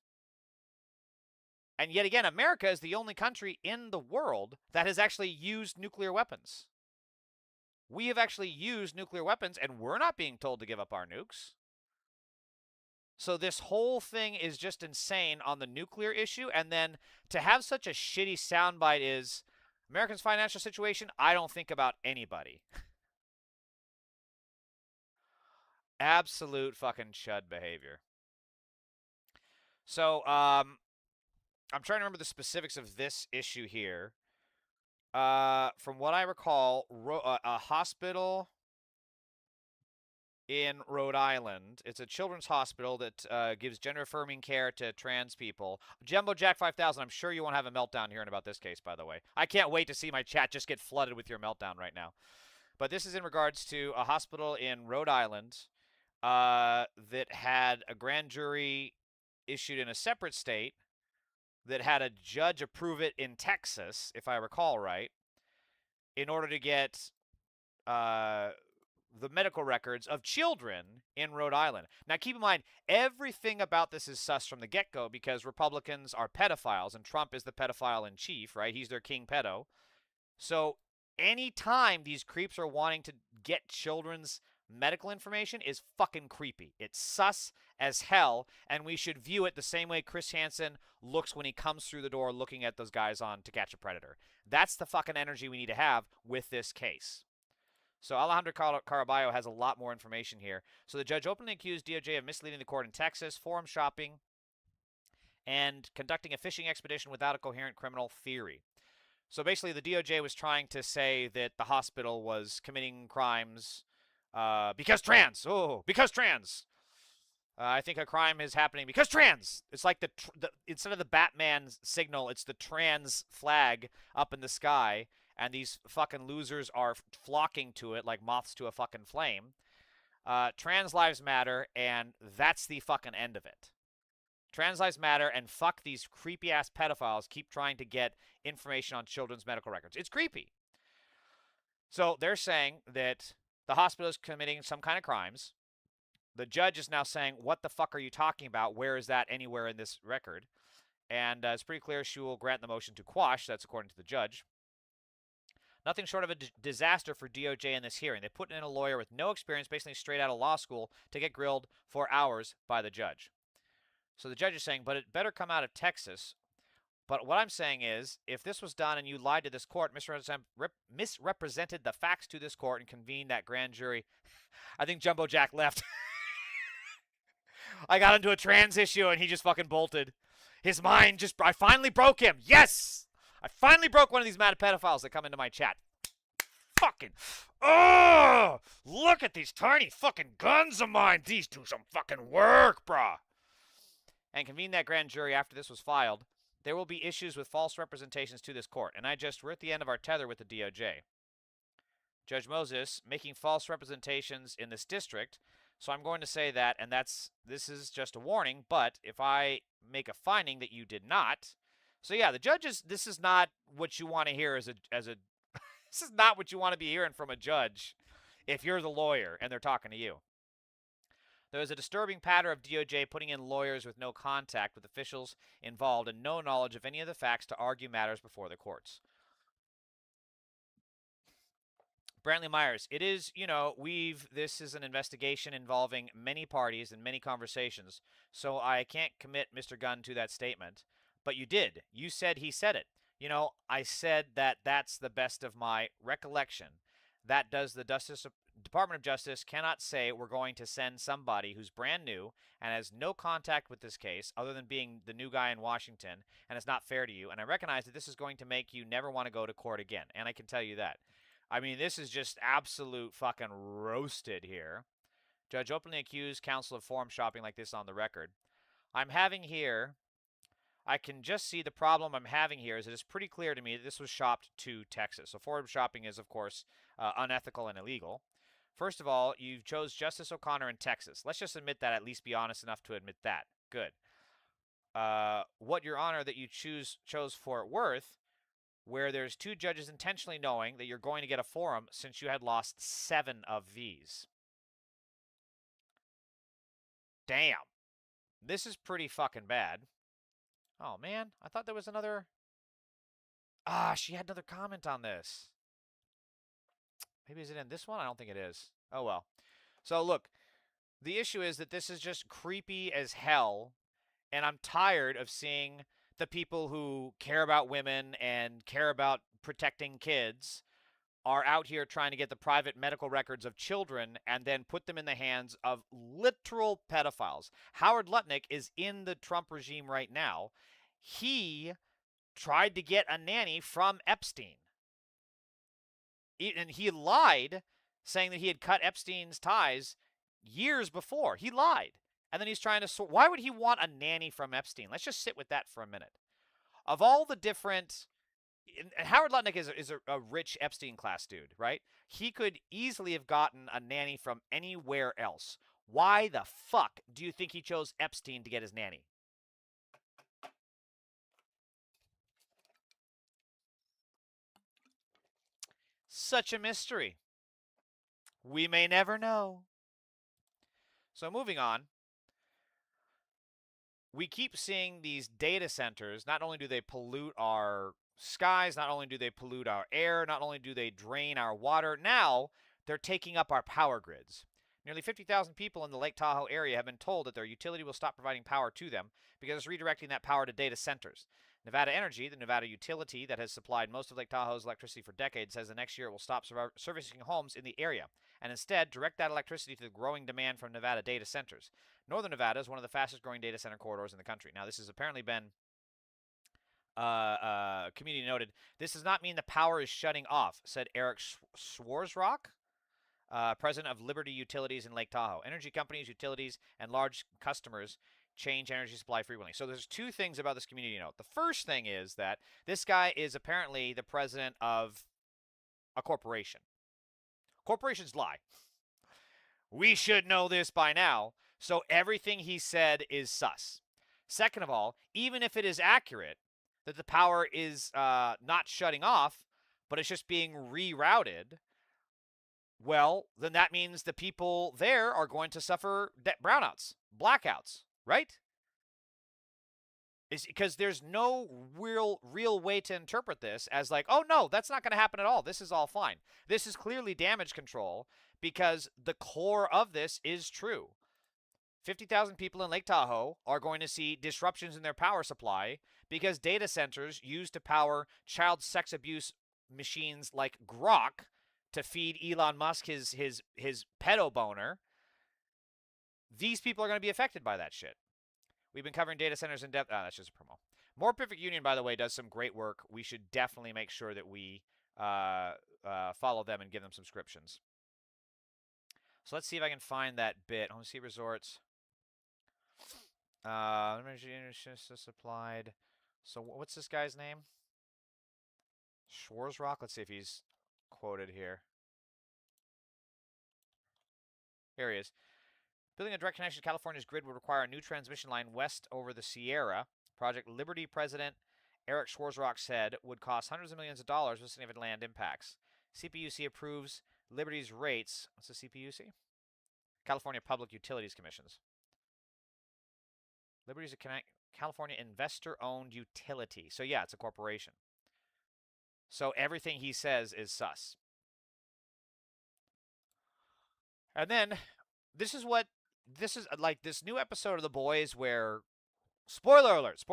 And yet again, America is the only country in the world that has actually used nuclear weapons. We have actually used nuclear weapons, and we're not being told to give up our nukes. So this whole thing is just insane on the nuclear issue. And then to have such a shitty soundbite is Americans' financial situation, I don't think about anybody. Absolute fucking chud behavior. So, I'm trying to remember the specifics of this issue here. From what I recall, a hospital in Rhode Island. It's a children's hospital that gives gender-affirming care to trans people. Jumbo Jack 5000, I'm sure you won't have a meltdown hearing about this case, by the way. I can't wait to see my chat just get flooded with your meltdown right now. But this is in regards to a hospital in Rhode Island that had a grand jury issued in a separate state that had a judge approve it in Texas, if I recall right, in order to get the medical records of children in Rhode Island. Now, keep in mind, everything about this is sus from the get-go because Republicans are pedophiles, and Trump is the pedophile in chief, right? He's their king pedo. So anytime these creeps are wanting to get children's medical information is fucking creepy. It's sus as hell, and we should view it the same way Chris Hansen looks when he comes through the door looking at those guys on To Catch a Predator. That's the fucking energy we need to have with this case. So Alejandro Caraballo has a lot more information here. So the judge openly accused DOJ of misleading the court in Texas, forum shopping, and conducting a fishing expedition without a coherent criminal theory. So basically, the DOJ was trying to say that the hospital was committing crimes because trans. Oh, because trans. I think a crime is happening because trans. It's like the instead of the Batman signal, it's the trans flag up in the sky, and these fucking losers are flocking to it like moths to a fucking flame. Trans lives matter, and that's the fucking end of it. Trans lives matter, and fuck these creepy-ass pedophiles keep trying to get information on children's medical records. It's creepy. So they're saying that the hospital is committing some kind of crimes. The judge is now saying, what the fuck are you talking about? Where is that anywhere in this record? And it's pretty clear she will grant the motion to quash. That's according to the judge. Nothing short of a disaster for DOJ in this hearing. They put in a lawyer with no experience, basically straight out of law school, to get grilled for hours by the judge. So the judge is saying, but it better come out of Texas. But what I'm saying is, if this was done and you lied to this court, misrepresented the facts to this court, and convened that grand jury, I think Jumbo Jack left. I got into a trans issue and he just fucking bolted. His mind just, I finally broke him. Yes! I finally broke one of these mad pedophiles that come into my chat. Fucking, oh, look at these tiny fucking guns of mine. These do some fucking work, brah. And convene that grand jury after this was filed. There will be issues with false representations to this court. And we're at the end of our tether with the DOJ. Judge Moses making false representations in this district. So I'm going to say that, and this is just a warning, but if I make a finding that you did not, so yeah, the judges, this is not what you want to hear as a this is not what you want to be hearing from a judge if you're the lawyer and they're talking to you. There is a disturbing pattern of DOJ putting in lawyers with no contact with officials involved and no knowledge of any of the facts to argue matters before the courts. Brantley Myers, it is, this is an investigation involving many parties and many conversations, so I can't commit Mr. Gunn to that statement. But you did. You said he said it. I said that that's the best of my recollection. That does the Department of Justice cannot say we're going to send somebody who's brand new and has no contact with this case other than being the new guy in Washington, and it's not fair to you. And I recognize that this is going to make you never want to go to court again, and I can tell you that. I mean, this is just absolute fucking roasted here. Judge openly accused counsel of forum shopping like this on the record. I can just see the problem I'm having here is it is pretty clear to me that this was shopped to Texas. So forum shopping is, of course, unethical and illegal. First of all, you chose Justice O'Connor in Texas. Let's just admit that, at least be honest enough to admit that. Good. What, Your Honor, that you chose Fort Worth, where there's 2 judges intentionally knowing that you're going to get a forum since you had lost 7 of these. Damn. This is pretty fucking bad. Oh, man. I thought there was another... she had another comment on this. Maybe is it in this one? I don't think it is. Oh, well. So, look. The issue is that this is just creepy as hell, and I'm tired of seeing the people who care about women and care about protecting kids are out here trying to get the private medical records of children and then put them in the hands of literal pedophiles. Howard Lutnick is in the Trump regime right now. He tried to get a nanny from Epstein. And he lied, saying that he had cut Epstein's ties years before. He lied. And then he's trying to sort. Why would he want a nanny from Epstein? Let's just sit with that for a minute. Of all the different, Howard Lutnick is a rich Epstein class dude, right? He could easily have gotten a nanny from anywhere else. Why the fuck do you think he chose Epstein to get his nanny? Such a mystery. We may never know. So moving on. We keep seeing these data centers. Not only do they pollute our skies, not only do they pollute our air, not only do they drain our water, now they're taking up our power grids. Nearly 50,000 people in the Lake Tahoe area have been told that their utility will stop providing power to them because it's redirecting that power to data centers. Nevada Energy, the Nevada utility that has supplied most of Lake Tahoe's electricity for decades, says the next year it will stop servicing homes in the area and instead direct that electricity to the growing demand from Nevada data centers. Northern Nevada is one of the fastest growing data center corridors in the country. Now, this has apparently been community noted. This does not mean the power is shutting off, said Eric Schwarzrock, president of Liberty Utilities in Lake Tahoe. Energy companies, utilities, and large customers change energy supply frequently. So there's two things about this community note. The first thing is that this guy is apparently the president of a corporation. Corporations lie. We should know this by now, so everything he said is sus. Second of all, even if it is accurate that the power is not shutting off, but it's just being rerouted, well, then that means the people there are going to suffer brownouts, blackouts, right? Is because there's no real way to interpret this as like, oh no, that's not going to happen at all. This is all fine. This is clearly damage control because the core of this is true. 50,000 people in Lake Tahoe are going to see disruptions in their power supply because data centers used to power child sex abuse machines like Grok to feed Elon Musk his pedo boner. These people are going to be affected by that shit. We've been covering data centers in depth. That's just a promo. More Perfect Union, by the way, does some great work. We should definitely make sure that we follow them and give them subscriptions. So let's see if I can find that bit. Home Sea Resorts. Energy supplied. So what's this guy's name? Schwarzrock. Let's see if he's quoted here. Here he is. Building a direct connection to California's grid would require a new transmission line west over the Sierra. Project Liberty President Eric Schwarzrock said would cost hundreds of millions of dollars with significant land impacts. CPUC approves Liberty's rates. What's the CPUC? California Public Utilities Commissions. Liberty's a California investor-owned utility. So yeah, it's a corporation. So everything he says is sus. And then this is like this new episode of The Boys where, spoiler alert,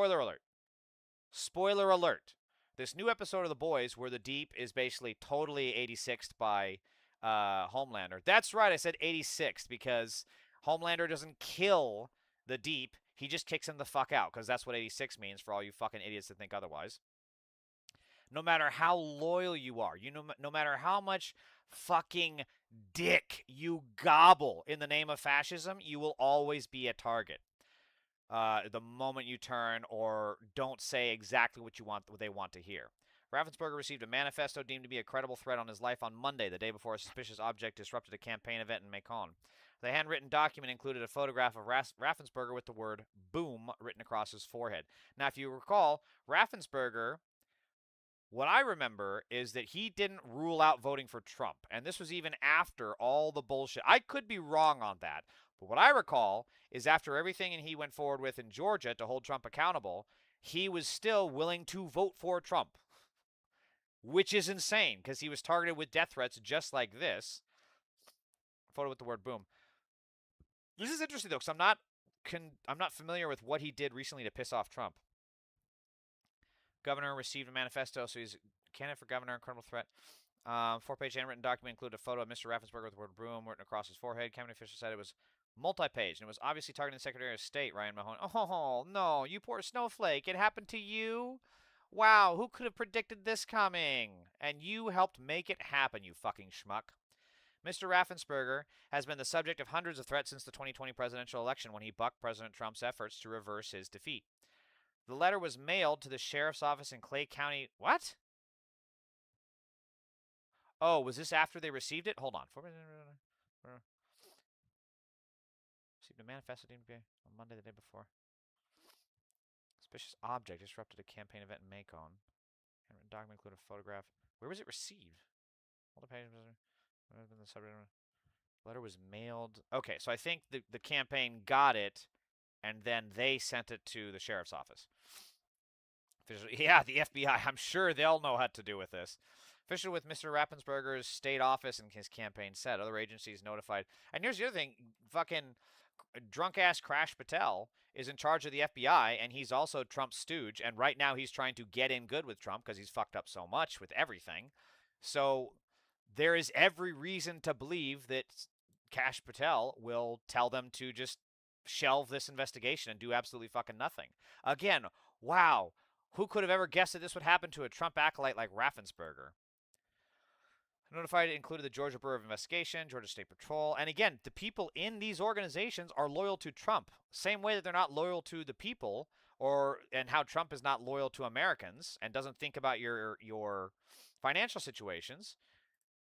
this new episode of The Boys where the Deep is basically totally 86th by Homelander. That's right, I said 86th because Homelander doesn't kill the Deep. He just kicks him the fuck out because that's what 86 means for all you fucking idiots that think otherwise. No matter how loyal you are, no matter how much fucking dick you gobble in the name of fascism, you will always be a target. The moment you turn or don't say exactly what they want to hear. Raffensperger received a manifesto deemed to be a credible threat on his life on Monday, the day before a suspicious object disrupted a campaign event in Macon. The handwritten document included a photograph of Raffensperger with the word "boom" written across his forehead. Now, if you recall, Raffensperger, what I remember is that he didn't rule out voting for Trump. And this was even after all the bullshit. I could be wrong on that. But what I recall is after everything he went forward with in Georgia to hold Trump accountable, he was still willing to vote for Trump. Which is insane because he was targeted with death threats just like this. Photo with the word "boom." This is interesting though, because I'm not familiar with what he did recently to piss off Trump. Governor received a manifesto, so he's a candidate for governor. Incredible threat. 4-page handwritten document included a photo of Mr. Raffensperger with the word "boom" written across his forehead. Cabinet official said it was multi-page and it was obviously targeting the Secretary of State, Ryan Mahoney. Oh no, you poor snowflake! It happened to you. Wow, who could have predicted this coming? And you helped make it happen, you fucking schmuck. Mr. Raffensperger has been the subject of hundreds of threats since the 2020 presidential election when he bucked President Trump's efforts to reverse his defeat. The letter was mailed to the sheriff's office in Clay County. What? Oh, was this after they received it? Hold on. Received a manifesto on Monday, the day before. Suspicious object disrupted a campaign event in Macon. Handwritten document included a photograph. Where was it received? The letter was mailed. Okay, so I think the campaign got it, and then they sent it to the sheriff's office. Yeah, the FBI. I'm sure they'll know what to do with this. Official with Mr. Raffensperger's state office and his campaign said. Other agencies notified. And here's the other thing. Fucking drunk-ass Crash Patel is in charge of the FBI, and he's also Trump's stooge. And right now he's trying to get in good with Trump because he's fucked up so much with everything. So there is every reason to believe that Cash Patel will tell them to just shelve this investigation and do absolutely fucking nothing. Again, wow. Who could have ever guessed that this would happen to a Trump acolyte like Raffensperger? Notified included the Georgia Bureau of Investigation, Georgia State Patrol, and again, the people in these organizations are loyal to Trump. Same way that they're not loyal to the people, and how Trump is not loyal to Americans and doesn't think about your financial situations.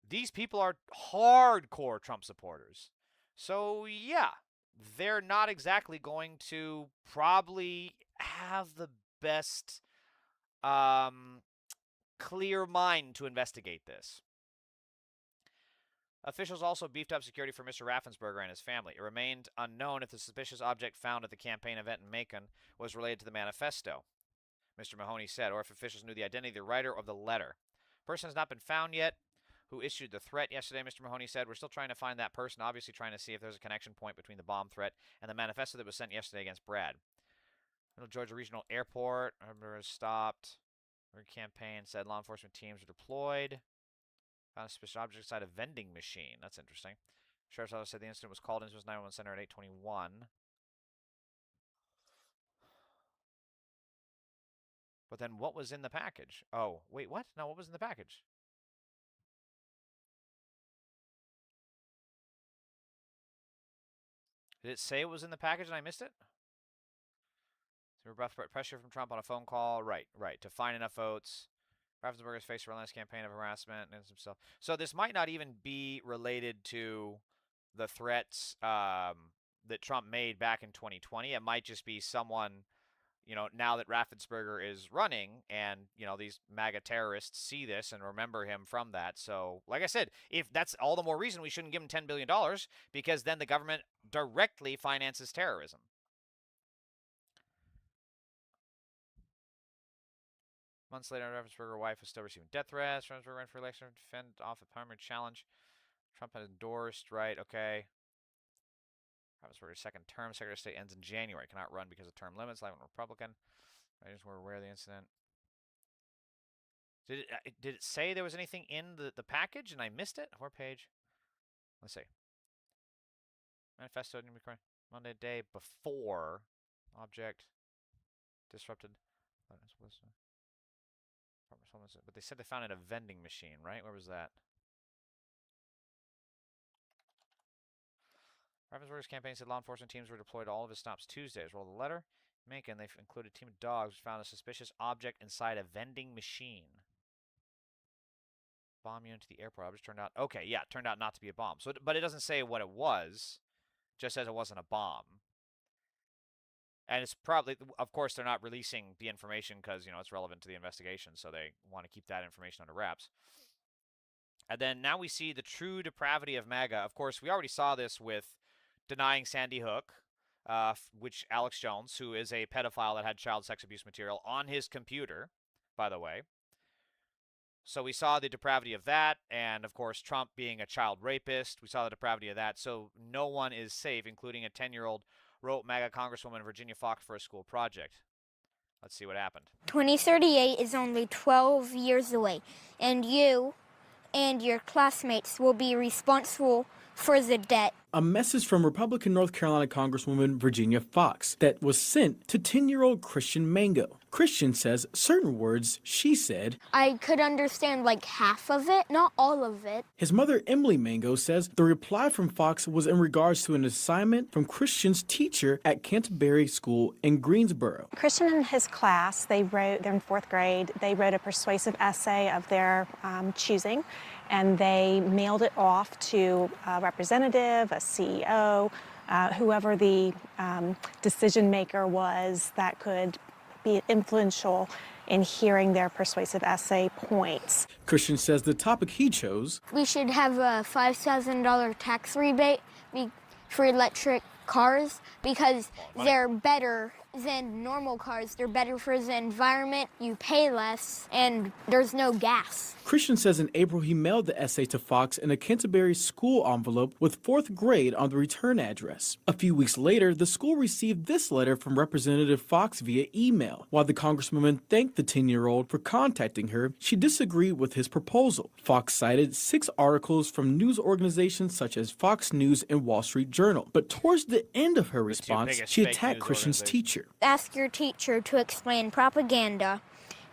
These people are hardcore Trump supporters. So yeah, they're not exactly going to probably have the best clear mind to investigate this. Officials also beefed up security for Mr. Raffensperger and his family. It remained unknown if the suspicious object found at the campaign event in Macon was related to the manifesto, Mr. Mahoney said, or if officials knew the identity of the writer of the letter. Person has not been found yet who issued the threat yesterday, Mr. Mahoney said. We're still trying to find that person, obviously trying to see if there's a connection point between the bomb threat and the manifesto that was sent yesterday against Brad. Middle Georgia Regional Airport, remember, was stopped. Our campaign said law enforcement teams are deployed. Found a suspicious object inside a vending machine. That's interesting. Sheriff's Office said the incident was called into his 911 center at 8:21. But then what was in the package? Oh, wait, what? No, what was in the package? Did it say it was in the package and I missed it? So pressure from Trump on a phone call. Right. To find enough votes. Raffensperger's faced a relentless campaign of harassment and himself. So this might not even be related to the threats that Trump made back in 2020. It might just be someone, now that Raffensperger is running and, these MAGA terrorists see this and remember him from that. So, like I said, if that's all the more reason we shouldn't give him $10 billion because then the government directly finances terrorism. Months later, Raffensperger's wife was still receiving death threats. Raffensperger ran for election to defend off a primary challenge. Trump had endorsed, right? Okay. Raffensperger's second term, Secretary of State, ends in January. Cannot run because of term limits. Live Republican. Writers were aware of the incident. Did it say there was anything in the package and I missed it? What page? Let's see. Manifesto Monday day before object disrupted. But they said they found it in a vending machine, right? Where was that? Raffensperger's campaign said law enforcement teams were deployed to all of his stops Tuesday. As well as the letter. Macon, they've included a team of dogs which found a suspicious object inside a vending machine. Bomb unit to the airport. Object turned out. Okay, yeah, it turned out not to be a bomb. So, but it doesn't say what it was. Just says it wasn't a bomb. And it's probably, of course, they're not releasing the information because, it's relevant to the investigation. So they want to keep that information under wraps. And then now we see the true depravity of MAGA. Of course, we already saw this with denying Sandy Hook, which Alex Jones, who is a pedophile that had child sex abuse material on his computer, by the way. So we saw the depravity of that. And, of course, Trump being a child rapist. We saw the depravity of that. So no one is safe, including a 10-year-old wrote MAGA Congresswoman Virginia Foxx for a school project. Let's see what happened. 2038 is only 12 years away, and you and your classmates will be responsible for the debt. A message from Republican North Carolina Congresswoman Virginia Foxx that was sent to 10-year-old Christian Mango. Christian says certain words she said. I could understand like half of it, not all of it. His mother, Emily Mango, says the reply from Foxx was in regards to an assignment from Christian's teacher at Canterbury School in Greensboro. Christian and his class, they're in fourth grade, they wrote a persuasive essay of their choosing, and they mailed it off to a representative, a CEO, whoever the decision maker was that could be influential in hearing their persuasive essay points. Christian says the topic he chose. We should have a $5,000 tax rebate for electric cars because they're better than normal cars. They're better for the environment, you pay less, and there's no gas. Christian says in April he mailed the essay to Fox in a Canterbury school envelope with 4th grade on the return address. A few weeks later, the school received this letter from Representative Fox via email. While the congresswoman thanked the 10-year-old for contacting her, she disagreed with his proposal. Fox cited 6 articles from news organizations such as Fox News and Wall Street Journal. But towards the end of her response, she attacked Christian's teacher. Ask your teacher to explain propaganda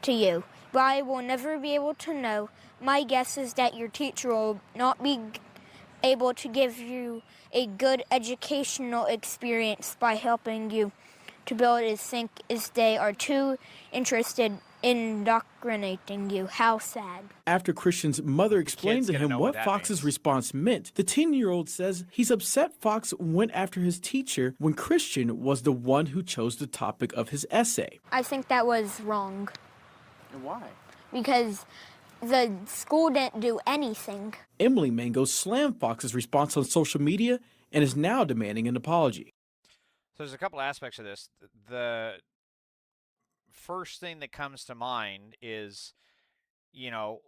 to you, but I will never be able to know. My guess is that your teacher will not be able to give you a good educational experience by helping you to be able to think, as they are too interested in indoctrinating you. How sad. After Christian's mother explained to him what Fox's response meant, the 10-year-old says he's upset Fox went after his teacher when Christian was the one who chose the topic of his essay. I think that was wrong. And why? Because the school didn't do anything. Emily Mango slammed Fox's response on social media and is now demanding an apology. So there's a couple aspects of this. The first thing that comes to mind is, you know,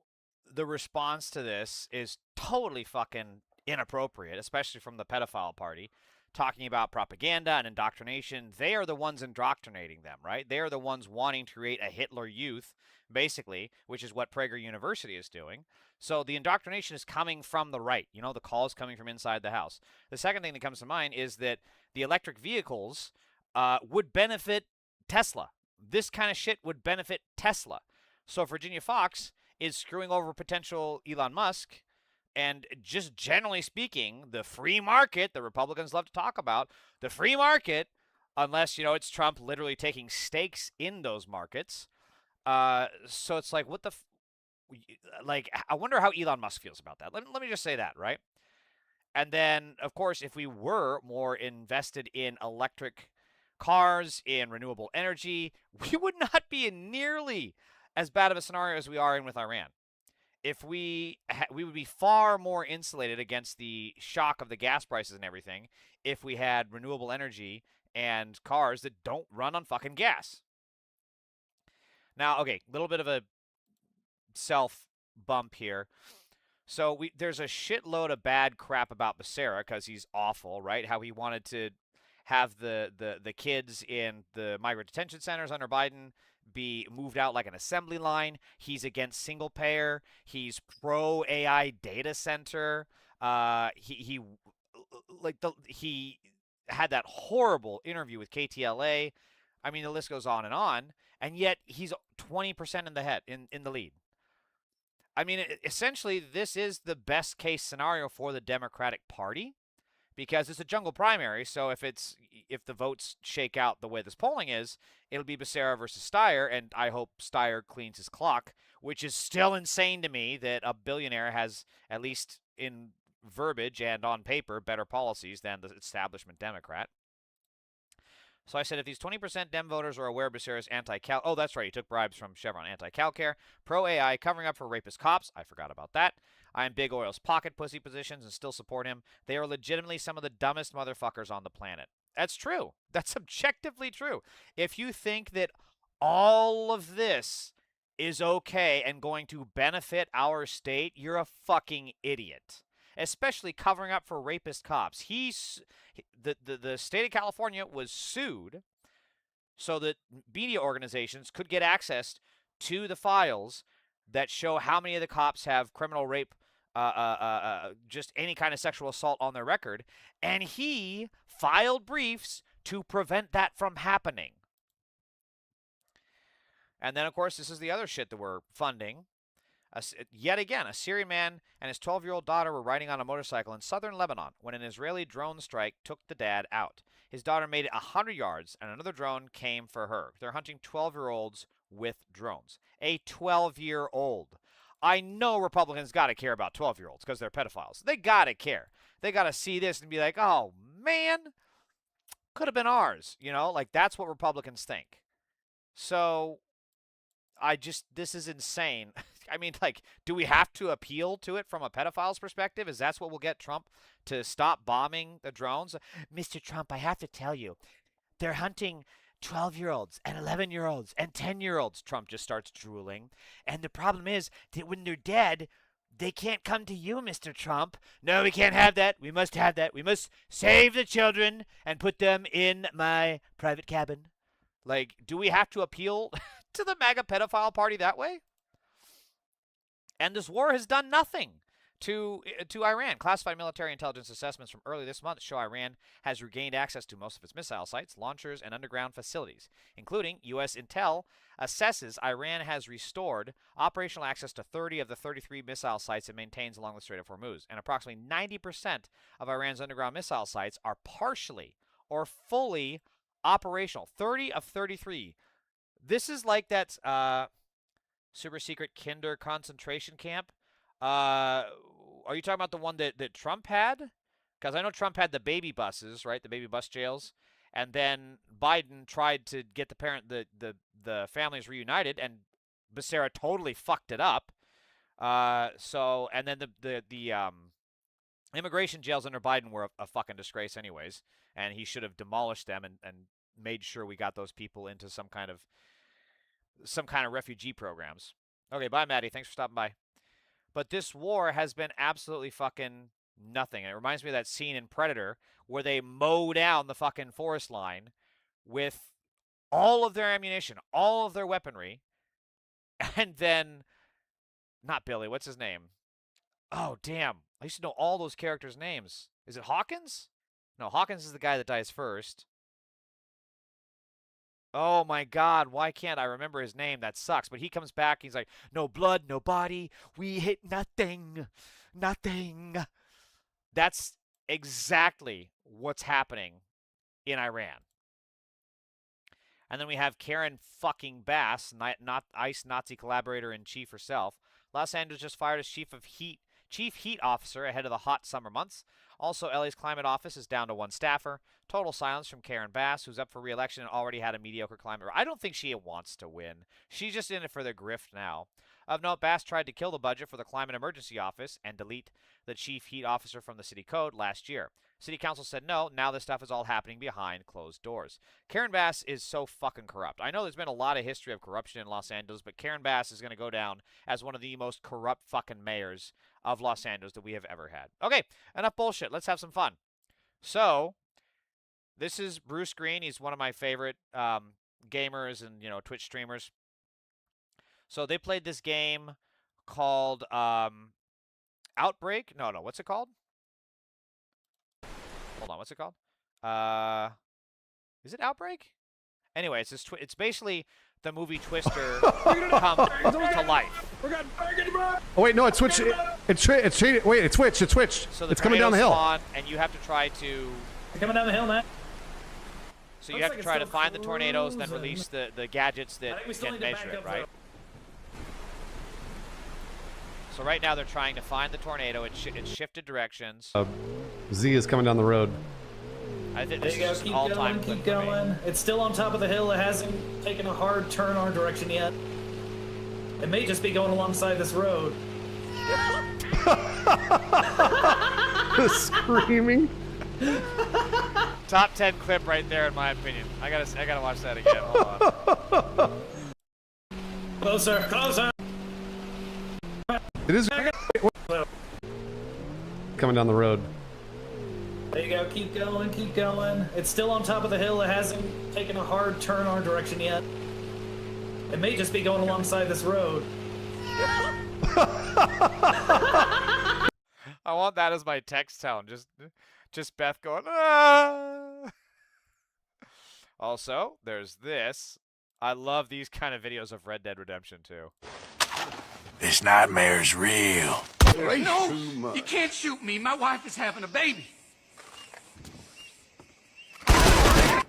the response to this is totally fucking inappropriate, especially from the pedophile party, talking about propaganda and indoctrination. They are the ones indoctrinating them, right? They are the ones wanting to create a Hitler Youth, basically, which is what Prager University is doing. So the indoctrination is coming from the right. You know, the call is coming from inside the house. The second thing that comes to mind is that the electric vehicles would benefit Tesla. This kind of shit would benefit Tesla. So Virginia Fox is screwing over potential Elon Musk. And just generally speaking, the free market, the Republicans love to talk about, the free market, unless, you know, it's Trump literally taking stakes in those markets. So it's like, what the, like, I wonder how Elon Musk feels about that. Let me just say that, right? And then, of course, if we were more invested in electric cars, in renewable energy, we would not be in nearly as bad of a scenario as we are in with Iran. If we would be far more insulated against the shock of the gas prices and everything if we had renewable energy and cars that don't run on fucking gas. Now, okay, a little bit of a self bump here. So there's a shitload of bad crap about Becerra because he's awful, right? How he wanted to have the kids in the migrant detention centers under Biden be moved out like an assembly line. He's against single payer. He's pro AI data center. He had that horrible interview with KTLA. I mean, the list goes on, and yet he's 20% in the head in the lead. I mean, essentially, this is the best case scenario for the Democratic Party because it's a jungle primary. So if the votes shake out the way this polling is, it'll be Becerra versus Steyer, and I hope Steyer cleans his clock, which is still insane to me that a billionaire has, at least in verbiage and on paper, better policies than the establishment Democrat. So I said if these 20% Dem voters are aware Becerra's anti-Cal... Oh, that's right. He took bribes from Chevron anti-Calcare. Pro-AI, covering up for rapist cops. I forgot about that. I am Big Oil's pocket pussy positions and still support him. They are legitimately some of the dumbest motherfuckers on the planet. That's true. That's objectively true. If you think that all of this is okay and going to benefit our state, you're a fucking idiot. Especially covering up for rapist cops. The state of California was sued so that media organizations could get access to the files that show how many of the cops have criminal rape, just any kind of sexual assault on their record. And he filed briefs to prevent that from happening. And then, of course, this is the other shit that we're funding. Yet again, a Syrian man and his 12-year-old daughter were riding on a motorcycle in southern Lebanon when an Israeli drone strike took the dad out. His daughter made it 100 yards, and another drone came for her. They're hunting 12-year-olds with drones. A 12-year-old. I know Republicans got to care about 12-year-olds because they're pedophiles. They got to care. They got to see this and be like, oh, man, could have been ours. You know, like that's what Republicans think. So this is insane. I mean, like, do we have to appeal to it from a pedophile's perspective? Is that what will get Trump to stop bombing the drones? Mr. Trump, I have to tell you, they're hunting 12-year-olds and 11-year-olds and 10-year-olds. Trump just starts drooling. And the problem is that when they're dead, they can't come to you, Mr. Trump. No, we can't have that. We must have that. We must save the children and put them in my private cabin. Like, do we have to appeal to the MAGA pedophile party that way? And this war has done nothing to Iran. Classified military intelligence assessments from early this month show Iran has regained access to most of its missile sites, launchers, and underground facilities, including U.S. intel assesses Iran has restored operational access to 30 of the 33 missile sites it maintains along the Strait of Hormuz, and approximately 90% of Iran's underground missile sites are partially or fully operational. 30 of 33. This is like that super secret Kinder concentration camp. Are you talking about the one that Trump had? Because I know Trump had the baby buses, right? The baby bus jails. And then Biden tried to get the families reunited, and Becerra totally fucked it up. And then the immigration jails under Biden were a fucking disgrace anyways, and he should have demolished them and made sure we got those people into some kind of refugee programs. Okay, bye, Maddie. Thanks for stopping by. But this war has been absolutely fucking nothing. And it reminds me of that scene in Predator where they mow down the fucking forest line with all of their ammunition, all of their weaponry, and then, not Billy, what's his name? Oh, damn. I used to know all those characters' names. Is it Hawkins? No, Hawkins is the guy that dies first. Oh my God, why can't I remember his name? That sucks. But he comes back, he's like, no blood, no body, we hit nothing, nothing. That's exactly what's happening in Iran. And then we have Karen fucking Bass, not ICE Nazi collaborator in chief herself. Los Angeles just fired as chief heat officer ahead of the hot summer months. Also, LA's climate office is down to one staffer. Total silence from Karen Bass, who's up for re-election and already had a mediocre climate. I don't think she wants to win. She's just in it for the grift now. Of note, Bass tried to kill the budget for the Climate Emergency Office and delete the chief heat officer from the city code last year. City Council said no, now this stuff is all happening behind closed doors. Karen Bass is so fucking corrupt. I know there's been a lot of history of corruption in Los Angeles, but Karen Bass is going to go down as one of the most corrupt fucking mayors of Los Angeles that we have ever had. Okay, enough bullshit. Let's have some fun. So, this is Bruce Green. He's one of my favorite gamers and, Twitch streamers. So, they played this game called Outbreak. No, what's it called? Hold on, what's it called? Is it Outbreak? Anyway, it's basically the movie Twister come to life. Oh wait, no, it switched. It's changed. Wait, it switched. It switched. So it's coming down the hill. Spawn, and you have to try to. They're coming down the hill, man. So you have to try to find the tornadoes, then release the gadgets that can measure it, right? So right now they're trying to find the tornado. It's shifted directions. Z is coming down the road. I think this is just all-time. Keep going. It's still on top of the hill. It hasn't taken a hard turn our direction yet. It may just be going alongside this road. The screaming. Top 10 clip right there, in my opinion. I gotta watch that again. Hold on. Closer, closer. It is coming down the road. There you go. Keep going. Keep going. It's still on top of the hill. It hasn't taken a hard turn our direction yet. It may just be going alongside this road. I want that as my text tone. Just Beth going, ah. Also, there's this. I love these kind of videos of Red Dead Redemption too. This nightmare's real. No, you can't shoot me. My wife is having a baby.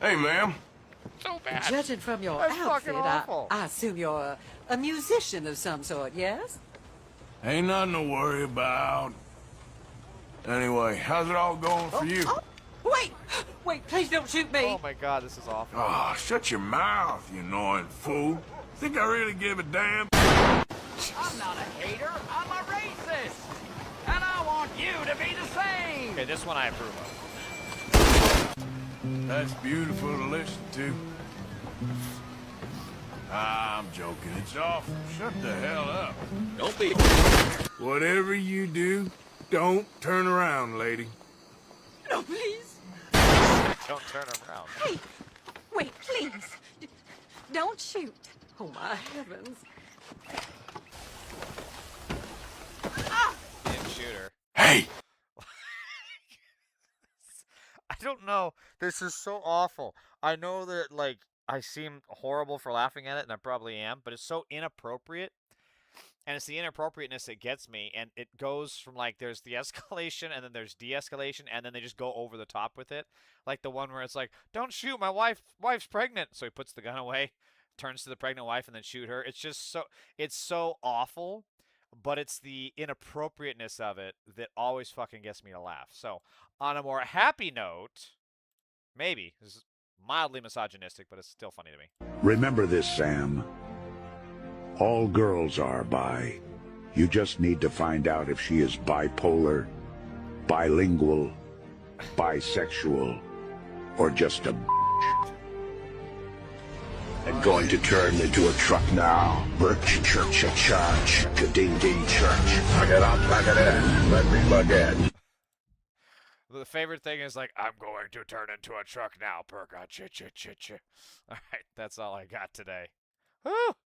Hey, ma'am. So bad. Judging from your That's outfit, fucking awful. I assume you're a musician of some sort, yes? Ain't nothing to worry about. Anyway, how's it all going for you? Wait, please don't shoot me. Oh my God, this is awful. Oh, shut your mouth, you annoying fool. Think I really give a damn? I'm not a hater. I'm a racist. And I want you to be the same. Okay, this one I approve of. That's beautiful to listen to. I'm joking. It's awful. Shut the hell up. Don't be. Whatever you do, don't turn around, lady. No, please. Don't turn around. Hey, wait, please. Don't shoot. Oh, my heavens. Didn't shoot her. Hey! I don't know. This is so awful. I know that, like, I seem horrible for laughing at it, and I probably am, but it's so inappropriate. And it's the inappropriateness that gets me, and it goes from, like, there's the escalation, and then there's de-escalation, and then they just go over the top with it. Like the one where it's like, don't shoot, my wife's pregnant. So he puts the gun away, turns to the pregnant wife, and then shoot her. It's just it's so awful, but it's the inappropriateness of it that always fucking gets me to laugh. So on a more happy note, maybe, this is mildly misogynistic, but it's still funny to me. Remember this, Sam. All girls are bi. You just need to find out if she is bipolar, bilingual, bisexual, or just a bitch. I'm going to turn into a truck now. Church, ding ding church. Plug it up, plug it in. Let me plug in. The favorite thing is like, I'm going to turn into a truck now, Perka. All right, that's all I got today. Whew.